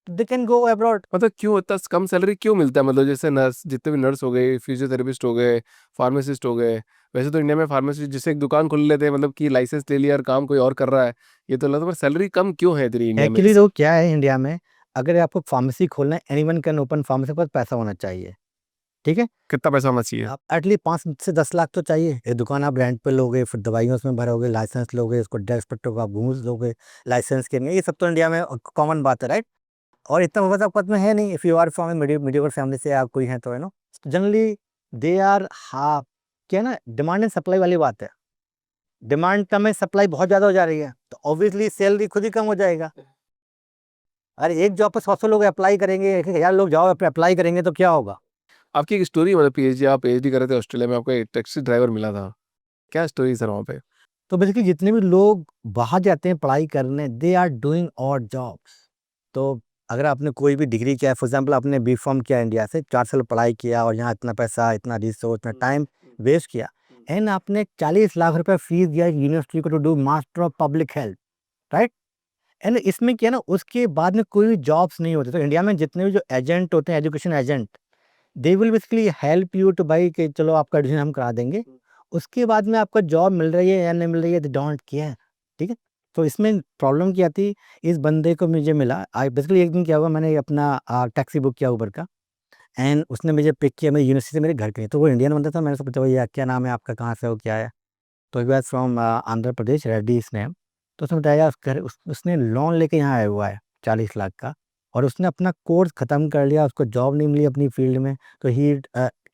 S2: दे कैन गो अब्रॉड।
S1: मतलब क्यों इतना कम सैलरी क्यों मिलता है? मतलब जैसे नर्स, जितने भी नर्स हो गए, फिजियोथेरेपिस्ट हो गए, फार्मासिस्ट हो गए, वैसे तो इंडिया में फार्मेसी जिससे एक दुकान खोल लेते हैं, मतलब कि लाइसेंस ले लिया और काम कोई और कर रहा है, ये तो लगता है। पर सैलरी कम क्यों है इतनी इंडिया में?
S2: एक्चुअली तो क्या है इंडिया में, अगर आपको फार्मेसी खोलना है, एनीवन कैन ओपन फार्मेसी, पर पैसा होना चाहिए, ठीक है?
S1: कितना पैसा होना चाहिए?
S2: आप एटलीस्ट 5 से 10 लाख तो चाहिए। ये दुकान आप रेंट पे लोगे, फिर दवाइयों उसमें भरोगे, लाइसेंस लोगे, उसको ड्रग्स पट्टों को आप घूस लोगे, लाइसेंस के लिए, ये सब तो इंडिया में कॉमन बात है, राइट? और इतना बस आपके पास में है नहीं। If you are from mediocre family से आप कोई हैं तो जनरली दे आर हाफ, क्या है ना, डिमांड एंड सप्लाई वाली बात है। डिमांड कम है, सप्लाई बहुत ज़्यादा हो जा रही है, तो ऑब्वियसली सैलरी खुद ही कम हो जाएगा। अरे एक जॉब पर 100 लोग अप्लाई करेंगे, 1,000 लोग जाओ अप्लाई करेंगे तो क्या होगा?
S1: आपकी एक स्टोरी मतलब पीएचडी आप पीएचडी कर रहे थे ऑस्ट्रेलिया में, आपको एक टैक्सी ड्राइवर मिला था। क्या स्टोरी सर वहाँ पे?
S2: तो बेसिकली जितने भी लोग बाहर जाते हैं पढ़ाई करने, they are doing odd jobs. तो अगर आपने कोई भी डिग्री किया है, फॉर एग्जांपल आपने बी.कॉम किया इंडिया से, 4 साल पढ़ाई किया और यहाँ इतना पैसा, इतना रिसोर्स, इतना टाइम वेस्ट किया, एंड आपने 40 लाख रुपए फीस दिया यूनिवर्सिटी को to do master of public health, right? And इसमें क्या है ना, उसके बाद में कोई जॉब्स नहीं होते। तो इंडिया में जितने भी जो एजेंट होते हैं, education agent, they will basically help you to भाई कि चलो आपका एडमिशन हम करा देंगे। उसके बाद में आपको जॉब मिल रही है या नहीं मिल रही है, दे डोंट केयर, ठीक है? तो इसमें प्रॉब्लम क्या थी, इस बंदे को मुझे मिला, बेसिकली एक दिन क्या हुआ, मैंने अपना टैक्सी बुक किया उबर का, एंड उसने मुझे पिक किया मेरी यूनिवर्सिटी से मेरे घर के लिए। तो वो इंडियन बंदा था, मैंने उससे पूछा भैया क्या नाम है आपका, कहाँ से हो, क्या है? तो he was from Andhra Pradesh, Reddy is name. तो उसने बताया उसने लोन लेके यहाँ आया हुआ है 40 लाख का, और उसने अपना कोर्स ख़त्म कर लिया, उसको जॉब नहीं मिली अपनी फील्ड में, तो ही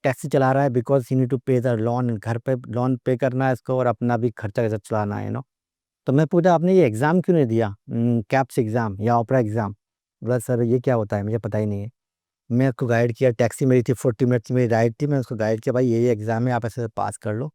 S2: टैक्सी चला रहा है because he need to pay the loan, घर पे लोन पे करना है इसको और अपना भी खर्चा कैसे चलाना है, नो। तो मैं पूछा आपने ये एग्ज़ाम क्यों नहीं दिया, कैप्स एग्ज़ाम या ओपरा एग्ज़ाम? बोला सर ये क्या होता है, मुझे पता ही नहीं है। मैं उसको गाइड किया, टैक्सी मेरी थी 40 मिनट्स मेरी राइड थी, मैं उसको गाइड किया, भाई ये एग्ज़ाम है, आप ऐसे पास कर लो।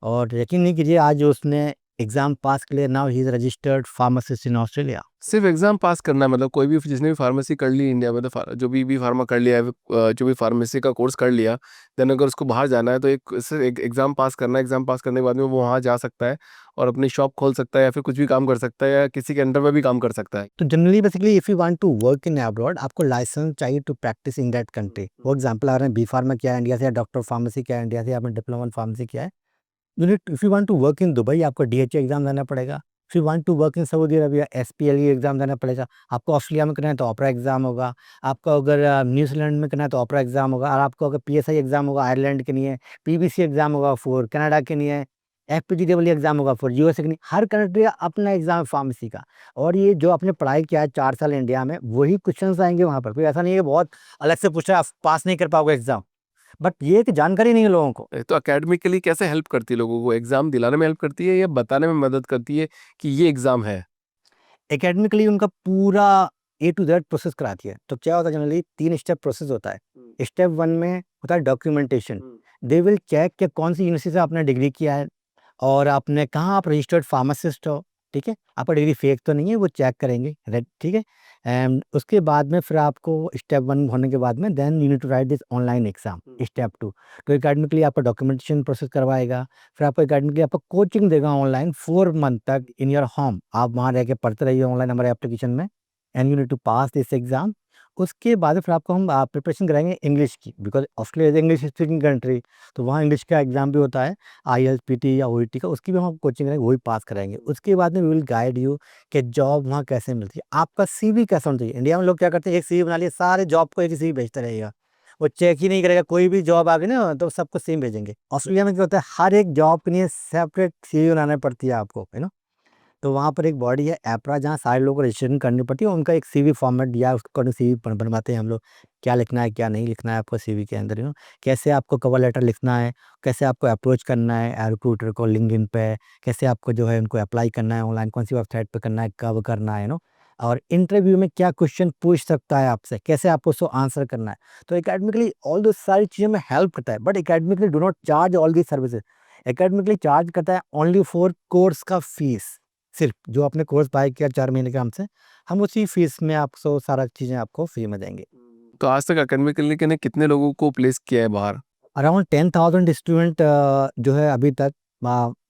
S2: और यकीन नहीं कीजिए, आज उसने एग्ज़ाम पास कर लिया, now he is registered pharmacist in Australia.
S1: सिर्फ एग्जाम पास करना है, मतलब कोई भी जिसने भी फार्मेसी कर ली इंडिया में, तो जो भी फार्मा कर लिया है, जो भी फार्मेसी का कोर्स कर लिया, देन अगर उसको बाहर जाना है तो एक सिर्फ एक एग्जाम पास करना है। एग्जाम पास करने के बाद में वो वहाँ जा सकता है और अपनी शॉप खोल सकता है या फिर कुछ भी काम कर सकता है या किसी के अंडर में भी काम कर सकता है।
S2: तो generally basically if you want to work in abroad, आपको लाइसेंस चाहिए to practise in that country. For example आपने बी फार्मा किया है इंडिया से, या डॉक्टर फार्मेसी किया है इंडिया से, आपने डिप्लोमा इन फार्मेसी किया है, you need, if you want to work in Dubai, आपको डीएचए एग्जाम देना पड़ेगा। If you want to work in Saudi Arabia, SPLE exam देना पड़ेगा। आपको ऑस्ट्रेलिया में करना है तो ओपरा एग्जाम होगा। आपको अगर न्यूजीलैंड में करना है तो ओपरा एग्जाम होगा, और आपको अगर पीएसआई एग्जाम होगा आयरलैंड के लिए, पीबीसी एग्जाम होगा फॉर कनाडा के लिए, एफपीजीडब्ल्यू एग्जाम होगा फॉर यूएसए के लिए। हर कंट्री का अपना एग्जाम है फार्मेसी का। और ये जो आपने पढ़ाई किया है 4 साल इंडिया में, वही क्वेश्चंस आएंगे वहाँ पर। कोई ऐसा नहीं है कि बहुत अलग से पूछा आप पास नहीं कर पाओगे एग्जाम, बट ये कि जानकारी नहीं है लोगों को।
S1: तो एकेडमिकली कैसे हेल्प करती है लोगों को? एग्जाम दिलाने में हेल्प करती है या बताने में मदद करती है कि ये एग्जाम है?
S2: एकेडमिकली उनका पूरा ए टू जेड प्रोसेस कराती है। तो क्या होता है, जनरली 3 स्टेप प्रोसेस होता है। स्टेप 1 में होता है डॉक्यूमेंटेशन। दे विल चेक कि कौन सी यूनिवर्सिटी से आपने डिग्री किया है और आपने कहाँ आप रजिस्टर्ड फार्मासिस्ट हो, ठीक है? आपका डिग्री फेक तो नहीं है, वो चेक करेंगे, राइट, ठीक है? एंड उसके बाद में फिर आपको स्टेप 1 होने के बाद में then you need to write this online exam, step 2। तो एकेडमिकली आपका डॉक्यूमेंटेशन प्रोसेस करवाएगा, फिर आपको एकेडमिकली आपको कोचिंग देगा ऑनलाइन 4 मंथ तक इन योर होम। आप वहाँ रह के पढ़ते रहिए ऑनलाइन हमारे एप्लीकेशन में, and you need to pass this exam. उसके बाद फिर आपको हम प्रिपरेशन कराएंगे इंग्लिश की, because Australia is English speaking country. तो वहाँ इंग्लिश का एग्जाम भी होता है, आईएलटीएस या ओईटी का, उसकी भी हम कोचिंग करेंगे, वही पास कराएंगे। उसके बाद में वी विल गाइड यू कि जॉब वहाँ कैसे मिलती है, आपका सीवी कैसा होना चाहिए। इंडिया में लोग क्या करते हैं, एक सीवी बना लिया, सारे जॉब को एक ही सीवी भेजते रहेगा, वो चेक ही नहीं करेगा। कोई भी जॉब आ गई ना तो सबको सेम भेजेंगे। ऑस्ट्रेलिया में क्या होता है, हर एक जॉब के लिए सेपरेट सीवी बनाना पड़ती है आपको, है ना। तो वहाँ पर एक बॉडी है एपरा, जहाँ सारे लोगों को रजिस्ट्रेशन करनी पड़ती है, उनका एक सीवी फॉर्मेट दिया है, उसके अकॉर्डिंग सीवी बनवाते हैं हम लोग। क्या लिखना है क्या नहीं लिखना है आपको सीवी के अंदर, कैसे आपको कवर लेटर लिखना है, कैसे आपको अप्रोच करना है रिक्रूटर को लिंक्डइन पे, कैसे आपको जो है उनको अप्लाई करना है ऑनलाइन, कौन सी वेबसाइट पे करना है, कब करना है, नो। और इंटरव्यू में क्या क्वेश्चन पूछ सकता है आपसे, कैसे आपको उसको आंसर करना है। तो एकेडमिकली ऑल दो सारी चीज़ें में हेल्प करता है, but academically do not charge all the services. Academically charge करता है ओनली फॉर कोर्स का फीस। सिर्फ जो आपने कोर्स बाय किया 4 महीने का हमसे, हम उसी फीस में आपको सारा चीज़ें आपको फ्री में देंगे।
S1: तो आज तक एकेडमिकली ने कितने लोगों को प्लेस किया है बाहर?
S2: अराउंड 10,000 स्टूडेंट जो है अभी तक,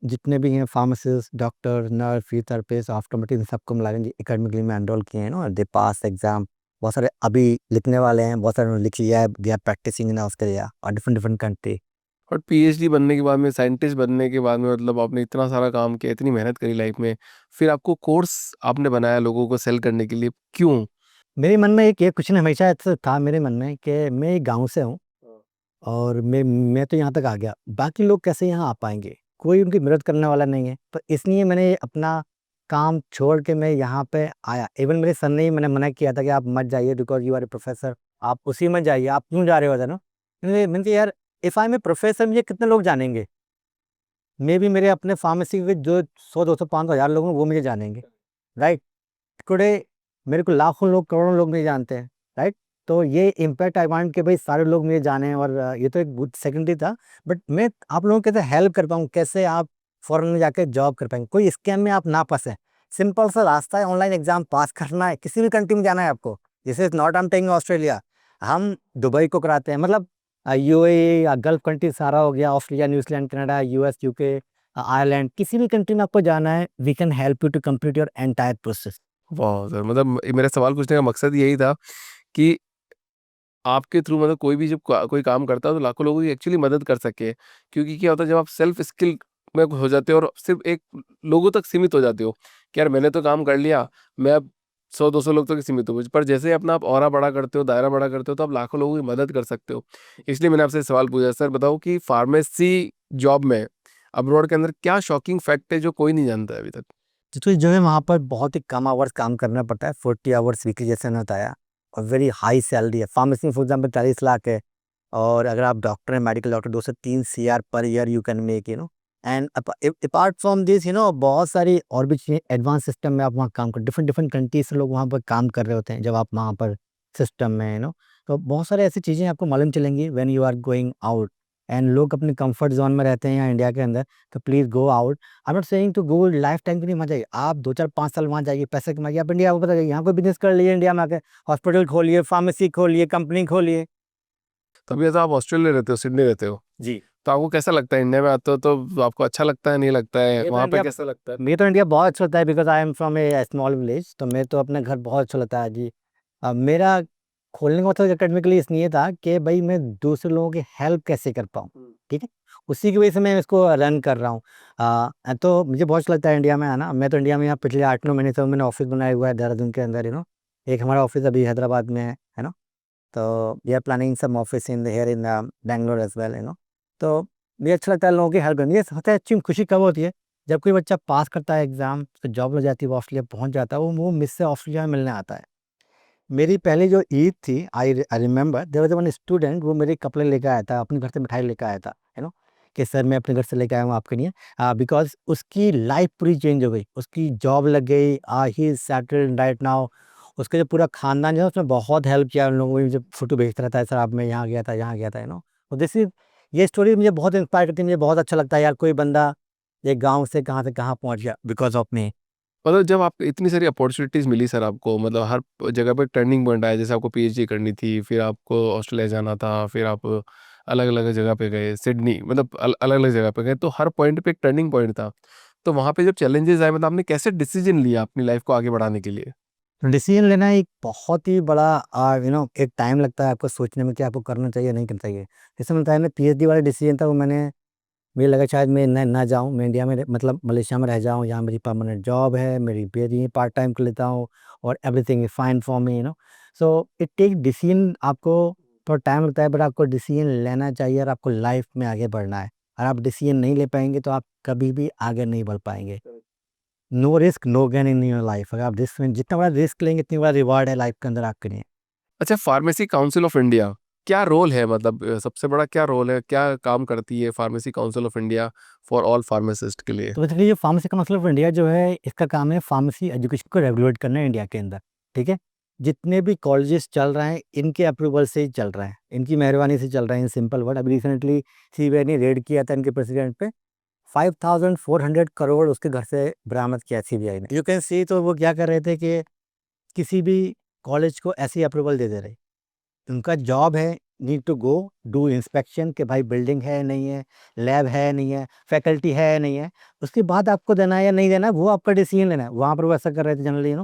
S2: जितने भी हैं pharmacist, doctor, nurse, physiotherapist, optometrist, इन सबको मिला के एकेडमिकली में एनरोल किए हैं ना, दे पास एग्जाम। बहुत सारे अभी लिखने वाले हैं, बहुत सारे लिख लिया है, they are practising in Australia और डिफरेंट डिफरेंट कंट्री।
S1: और पीएचडी बनने के बाद में, साइंटिस्ट बनने के बाद में, मतलब आपने इतना सारा काम किया, इतनी मेहनत करी लाइफ में, फिर आपको कोर्स आपने बनाया लोगों को सेल करने के लिए, क्यों?
S2: मेरे मन में एक एक क्वेश्चन हमेशा ऐसा था मेरे मन में कि मैं एक गाँव से हूँ, और मैं तो यहाँ तक आ गया, बाकी लोग कैसे यहाँ आ पाएँगे? कोई उनकी मदद करने वाला नहीं है। तो इसलिए मैंने अपना काम छोड़ के मैं यहाँ पे आया। इवन मेरे सर ने ही मैंने मना किया था कि आप मत जाइए, because you are a professor, आप उसी में जाइए, आप क्यों जा रहे हो, ना? मैंने कहा यार, if I am a professor मुझे कितने लोग जानेंगे? मेबी मेरे अपने फार्मेसी के जो 100, 200, 500, 1000 लोग हैं वो मुझे जानेंगे, राइट? टुडे मेरे को लाखों लोग, करोड़ों लोग नहीं जानते हैं, राइट? तो ये इम्पैक्ट आई वांट कि भाई सारे लोग मुझे जाने, और ये तो एक गुड सेकेंडरी था, बट मैं आप लोगों को कैसे हेल्प कर पाऊँ, कैसे आप फॉरेन में जाकर जॉब कर पाएंगे, कोई स्कैम में आप ना फंसे। सिंपल सा रास्ता है, ऑनलाइन एग्जाम पास करना है, किसी भी कंट्री में जाना है आपको। This is not I am taking Australia, हम दुबई को कराते हैं, मतलब यूएई, गल्फ कंट्री सारा हो गया, Australia, New Zealand, Canada, US, UK, Ireland, किसी भी कंट्री में आपको जाना है, we can help you to complete your entire process.
S1: वाह सर, मतलब मेरा सवाल पूछने का मकसद यही था कि आपके थ्रू मतलब कोई भी जब कोई काम करता है तो लाखों लोगों की एक्चुअली मदद कर सके, क्योंकि क्या होता है जब आप सेल्फ स्किल में हो जाते हो और सिर्फ एक लोगों तक सीमित हो जाते हो कि यार मैंने तो काम कर लिया, मैं अब 100-200 लोग तक सीमित हूँ, पर जैसे ही अपना आप ऑरा बड़ा करते हो, दायरा बड़ा करते हो, तो आप लाखों लोगों की मदद कर सकते हो। इसलिए मैंने आपसे सवाल पूछा। सर बताओ कि फार्मेसी जॉब में अब्रॉड के अंदर क्या शॉकिंग फैक्ट है जो कोई नहीं जानता है अभी तक?
S2: तो जो है वहाँ पर बहुत ही कम आवर्स काम करना पड़ता है, 40 आवर्स वीकली जैसे मैंने बताया, और वेरी हाई सैलरी है। फार्मेसी में फॉर एग्जाम्पल 40 लाख है, और अगर आप डॉक्टर हैं, मेडिकल डॉक्टर, 2 से 3 CR per year you can make, and apart from this बहुत सारी और भी चीज़ें एडवांस सिस्टम में आप वहाँ काम कर, डिफरेंट डिफरेंट कंट्रीज से लोग वहाँ पर काम कर रहे होते हैं जब आप वहाँ पर सिस्टम में तो बहुत सारी ऐसी चीज़ें आपको मालूम चलेंगी when you are going out. And लोग अपने कंफर्ट जोन में रहते हैं यहाँ इंडिया के अंदर, तो please go out. I am not saying to go life time के लिए वहाँ जाइए, आप 2 4 5 साल वहाँ जाइए, पैसे कमाइए, आप इंडिया वापस आ जाइए, यहाँ कोई बिजनेस कर लीजिए, इंडिया में आके हॉस्पिटल खोलिए, फार्मेसी खोलिए, कंपनी खोलिए।
S1: तभी तो आप ऑस्ट्रेलिया रहते हो, सिडनी रहते हो,
S2: जी।
S1: तो आपको कैसा लगता है इंडिया में आते हो तो आपको अच्छा लगता है, नहीं लगता है,
S2: ये तो
S1: वहाँ पे
S2: इंडिया
S1: कैसा लगता है?
S2: मुझे तो इंडिया बहुत अच्छा लगता है, because I am from A small village, तो मैं तो अपने घर बहुत अच्छा लगता है जी। मेरा खोलने का मतलब एकेडमिकली इसलिए था कि भाई मैं दूसरे लोगों की हेल्प कैसे कर पाऊँ, ठीक है, उसी की वजह से मैं इसको रन कर रहा हूँ। तो मुझे बहुत अच्छा लगता है इंडिया में आना। मैं तो इंडिया में यहाँ पिछले 8 9 महीने से मैंने ऑफिस बनाया हुआ है देहरादून के अंदर, एक हमारा ऑफिस अभी हैदराबाद में है ना, तो we are planning some office in here in Bangalore as well, तो मुझे अच्छा लगता है लोगों की हेल्प करनी। ये सबसे अच्छी खुशी कब होती है, जब कोई बच्चा पास करता है एग्जाम, तो जॉब लग जाती है, वो ऑस्ट्रेलिया पहुंच जाता है, वो मिस से ऑस्ट्रेलिया में मिलने आता है। मेरी पहली जो ईद थी, I remember there was one student, वो मेरे कपड़े लेकर आया था, अपने घर से मिठाई लेकर आया था, कि सर मैं अपने घर से लेकर आया हूँ आपके लिए, बिकॉज उसकी लाइफ पूरी चेंज हो गई, उसकी जॉब लग गई, he is settled right now. उसका जो पूरा खानदान जो है उसने बहुत हेल्प किया उन लोगों को, मुझे फोटो भेजता रहता है, सर आप मैं यहाँ गया था, यहाँ गया था, तो दिस इज, ये स्टोरी मुझे बहुत इंस्पायर करती है, मुझे बहुत अच्छा लगता है यार, कोई बंदा एक गाँव से कहाँ पहुँच गया बिकॉज ऑफ मी।
S1: मतलब जब आप इतनी सारी अपॉर्चुनिटीज़ मिली सर आपको, मतलब हर जगह पे टर्निंग पॉइंट आया, जैसे आपको पीएचडी करनी थी, फिर आपको ऑस्ट्रेलिया जाना था, फिर आप अलग-अलग जगह पे गए, सिडनी, मतलब अलग-अलग जगह पे गए, तो हर पॉइंट पे एक टर्निंग पॉइंट था। तो वहाँ पे जब चैलेंजेस आए, मतलब आपने कैसे डिसीजन लिया अपनी लाइफ को आगे बढ़ाने के लिए?
S2: डिसीजन लेना एक बहुत ही बड़ा एक टाइम लगता है आपको सोचने में कि आपको करना चाहिए नहीं करना चाहिए। जैसे मैंने बताया ना, पीएचडी वाला डिसीजन था, वो मुझे लगा शायद मैं ना जाऊँ, मैं इंडिया में मतलब मलेशिया में रह जाऊँ, यहाँ मेरी परमानेंट जॉब है, मेरी पीएचडी पार्ट टाइम कर लेता हूँ, और everything is fine for me, so it take decision, आपको थोड़ा टाइम लगता है, बट आपको डिसीजन लेना चाहिए, और आपको लाइफ में आगे बढ़ना है। अगर आप डिसीजन नहीं ले पाएंगे तो आप कभी भी आगे नहीं बढ़ पाएंगे। No risk no gain in your life, अगर आप रिस्क में जितना बड़ा रिस्क लेंगे, इतनी बड़ा रिवार्ड है लाइफ के अंदर आपके लिए।
S1: अच्छा, फार्मेसी काउंसिल ऑफ इंडिया क्या रोल है, मतलब सबसे बड़ा क्या रोल है, क्या काम करती है pharmacy council of India for all pharmacist के लिए?
S2: तो बेसिकली जो फार्मेसी काउंसिल ऑफ इंडिया जो है, इसका काम है फार्मेसी एजुकेशन को रेगुलेट करना है इंडिया के अंदर, ठीक है। जितने भी कॉलेजेस चल रहे हैं, इनके अप्रूवल से ही चल रहे हैं, इनकी मेहरबानी से चल रहे हैं, इन सिंपल वर्ड। अभी रिसेंटली सीबीआई ने रेड किया था इनके प्रेसिडेंट पे, 5400 करोड़ उसके घर से बरामद किया सीबीआई ने, यू कैन सी। तो वो क्या कर रहे थे कि किसी भी कॉलेज को ऐसी अप्रूवल दे रहे, उनका जॉब है, need to go do inspection कि भाई बिल्डिंग है नहीं है, लैब है नहीं है, फैकल्टी है नहीं है, उसके बाद आपको देना है या नहीं देना है, वो आपका डिसीजन लेना है। वहाँ पर वो ऐसा कर रहे थे जनरली,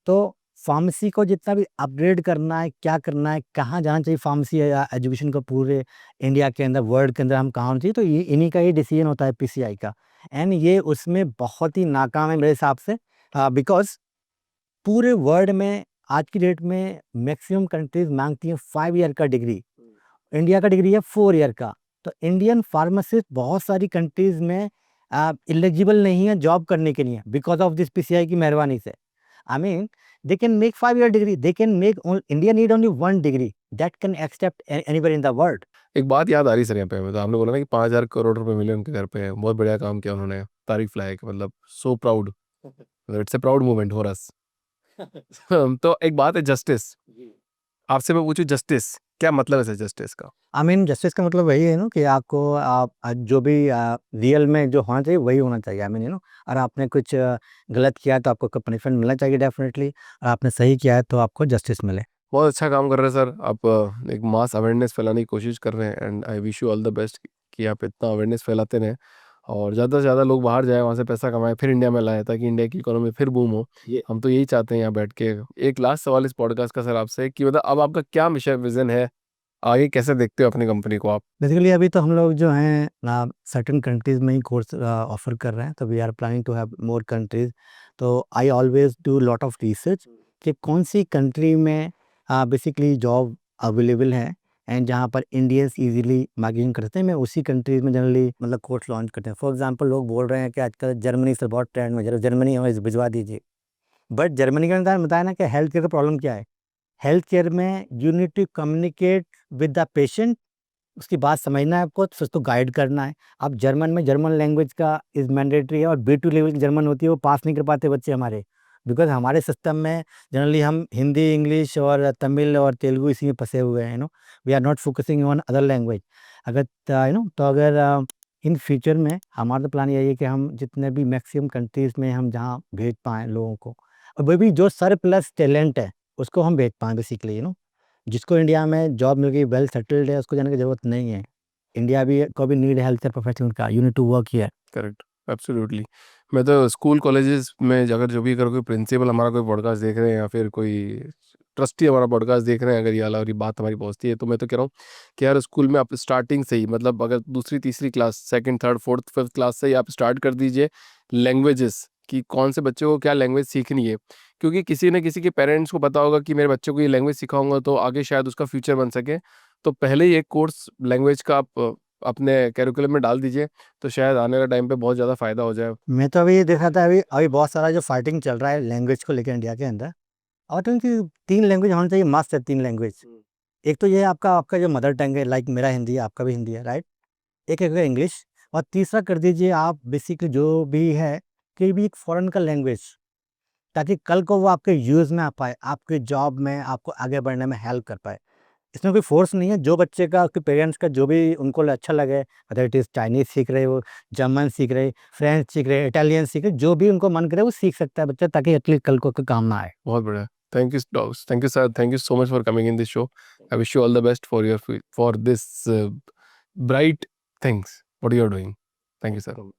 S2: तो फार्मेसी को जितना भी अपग्रेड करना है, क्या करना है, कहाँ जाना चाहिए फार्मेसी या एजुकेशन को पूरे इंडिया के अंदर, वर्ल्ड के अंदर हम कहाँ होना चाहिए, तो ये इन्हीं का ही डिसीजन होता है, पीसीआई का। एंड ये उसमें बहुत ही नाकाम है मेरे हिसाब से, बिकॉज पूरे वर्ल्ड में आज की डेट में मैक्सिमम कंट्रीज मांगती हैं 5 ईयर का डिग्री, इंडिया का डिग्री है 4 ईयर का। तो इंडियन फार्मासिस्ट बहुत सारी कंट्रीज में एलिजिबल नहीं है जॉब करने के लिए, बिकॉज ऑफ दिस पीसीआई की मेहरबानी से। I mean they can make 5 year degree, they can make, India need only one degree that can accept anywhere in the world.
S1: एक बात याद आ रही सर यहाँ पे, मतलब आपने बोला ना कि 5,000 करोड़ रुपए मिले उनके घर पे, बहुत बढ़िया काम किया उन्होंने, तारीफ लायक, मतलब सो प्राउड, मतलब it's a proud moment for us. तो एक बात है, जस्टिस, आपसे मैं पूछूं जस्टिस क्या मतलब है सर जस्टिस का?
S2: आई मीन जस्टिस का मतलब वही है ना कि आपको आप जो भी रियल में जो होना चाहिए वही होना चाहिए। आई मीन और आपने कुछ गलत किया तो आपको पनिशमेंट मिलना चाहिए डेफिनेटली, और आपने सही किया है तो आपको जस्टिस मिले।
S1: बहुत अच्छा काम कर रहे हैं सर आप। एक मास अवेयरनेस फैलाने की कोशिश कर रहे हैं and I wish you all the best कि आप इतना अवेयरनेस फैलाते रहें और ज़्यादा से ज़्यादा लोग बाहर जाएं, वहाँ से पैसा कमाएं, फिर इंडिया में लाएं ताकि इंडिया की इकोनॉमी फिर बूम हो।
S2: ये
S1: हम तो यही चाहते हैं यहाँ बैठ के। एक लास्ट सवाल इस पॉडकास्ट का सर आपसे कि मतलब अब आपका क्या मिशन विजन है, आगे कैसे देखते हो अपनी कंपनी को आप?
S2: बेसिकली अभी तो हम लोग जो हैं ना सर्टेन कंट्रीज में ही कोर्स ऑफर कर रहे हैं, तो we are planning to have more countries. तो I always do lot of research कि कौन सी कंट्री में बेसिकली जॉब अवेलेबल है एंड जहाँ पर इंडियंस इजीली मार्केटिंग करते हैं, मैं उसी कंट्रीज में जनरली मतलब कोर्स लॉन्च करते हैं। फॉर एग्जांपल लोग बोल रहे हैं कि आजकल जर्मनी से बहुत ट्रेंड में, जरा जर्मनी हमें भिजवा दीजिए। बट जर्मनी के अंदर बताया ना कि हेल्थ केयर का प्रॉब्लम क्या है। हेल्थ केयर में you need to communicate with the patient, उसकी बात समझना है आपको, फिर उसको गाइड करना है। अब जर्मन में जर्मन लैंग्वेज का इज़ मैंडेटरी है, और B2 लेवल की जर्मन होती है, वो पास नहीं कर पाते बच्चे हमारे। बिकॉज़ हमारे सिस्टम में जनरली हम हिंदी, इंग्लिश और तमिल और तेलुगु इसी में फँसे हुए हैं, we are not focusing on other language. अगर तो अगर इन फ्यूचर में हमारा तो प्लान यही है कि हम जितने भी मैक्सिमम कंट्रीज़ में हम जहाँ भेज पाएँ लोगों को, और वो भी जो सरप्लस टैलेंट है, उसको हम भेज पाएँ बेसिकली जिसको इंडिया में जॉब मिल गई, वेल सेटल्ड है, उसको जाने की ज़रूरत नहीं है। इंडिया भी को भी नीड है हेल्थ केयर प्रोफेशनल का, you need to work here.
S1: Correct, absolutely. मैं तो स्कूल कॉलेजेस में अगर जो भी अगर कोई प्रिंसिपल हमारा कोई पॉडकास्ट देख रहे हैं या फिर कोई ट्रस्टी हमारा पॉडकास्ट देख रहे हैं, अगर ये वाला और ये बात हमारी पहुंचती है, तो मैं तो कह रहा हूँ कि यार स्कूल में आप स्टार्टिंग से ही मतलब अगर दूसरी तीसरी class second third fourth fifth class से ही आप स्टार्ट कर दीजिए लैंग्वेजेस कि कौन से बच्चे को क्या लैंग्वेज सीखनी है। क्योंकि किसी न किसी के पेरेंट्स को पता होगा कि मेरे बच्चे को ये लैंग्वेज सिखाऊंगा तो आगे शायद उसका फ्यूचर बन सके। तो पहले ही एक कोर्स लैंग्वेज का आप अपने कैरिकुलम में डाल दीजिए, तो शायद आने वाले टाइम पे बहुत ज़्यादा फ़ायदा हो जाए।
S2: मैं तो अभी ये देख रहा था, अभी अभी बहुत सारा जो फाइटिंग चल रहा है लैंग्वेज को लेकर इंडिया के अंदर, और तो इनकी 3 लैंग्वेज होनी चाहिए, मस्ट है 3 लैंग्वेज। एक तो ये है आपका आपका जो मदर टंग है, लाइक मेरा हिंदी है, आपका भी हिंदी है, राइट? एक है इंग्लिश, और तीसरा कर दीजिए आप बेसिकली जो भी है कि भी एक फ़ॉरेन का लैंग्वेज, ताकि कल को वो आपके यूज़ में आ पाए, आपके जॉब में आपको आगे बढ़ने में हेल्प कर पाए। इसमें कोई फ़ोर्स नहीं है, जो बच्चे का उसके पेरेंट्स का जो भी उनको अच्छा लगे, वेदर इट इज़ चाइनीज़ सीख रहे हो, जर्मन सीख रहे, फ्रेंच सीख रहे, इटालियन सीख रहे, जो भी उनको मन करे वो सीख सकता है बच्चा, ताकि एटलीस्ट कल को कोई काम ना आए।
S1: बहुत बढ़िया। Thank you sir, thank you so much for coming in this show. I wish you all the best for your for this bright things what you are doing. Thank you sir.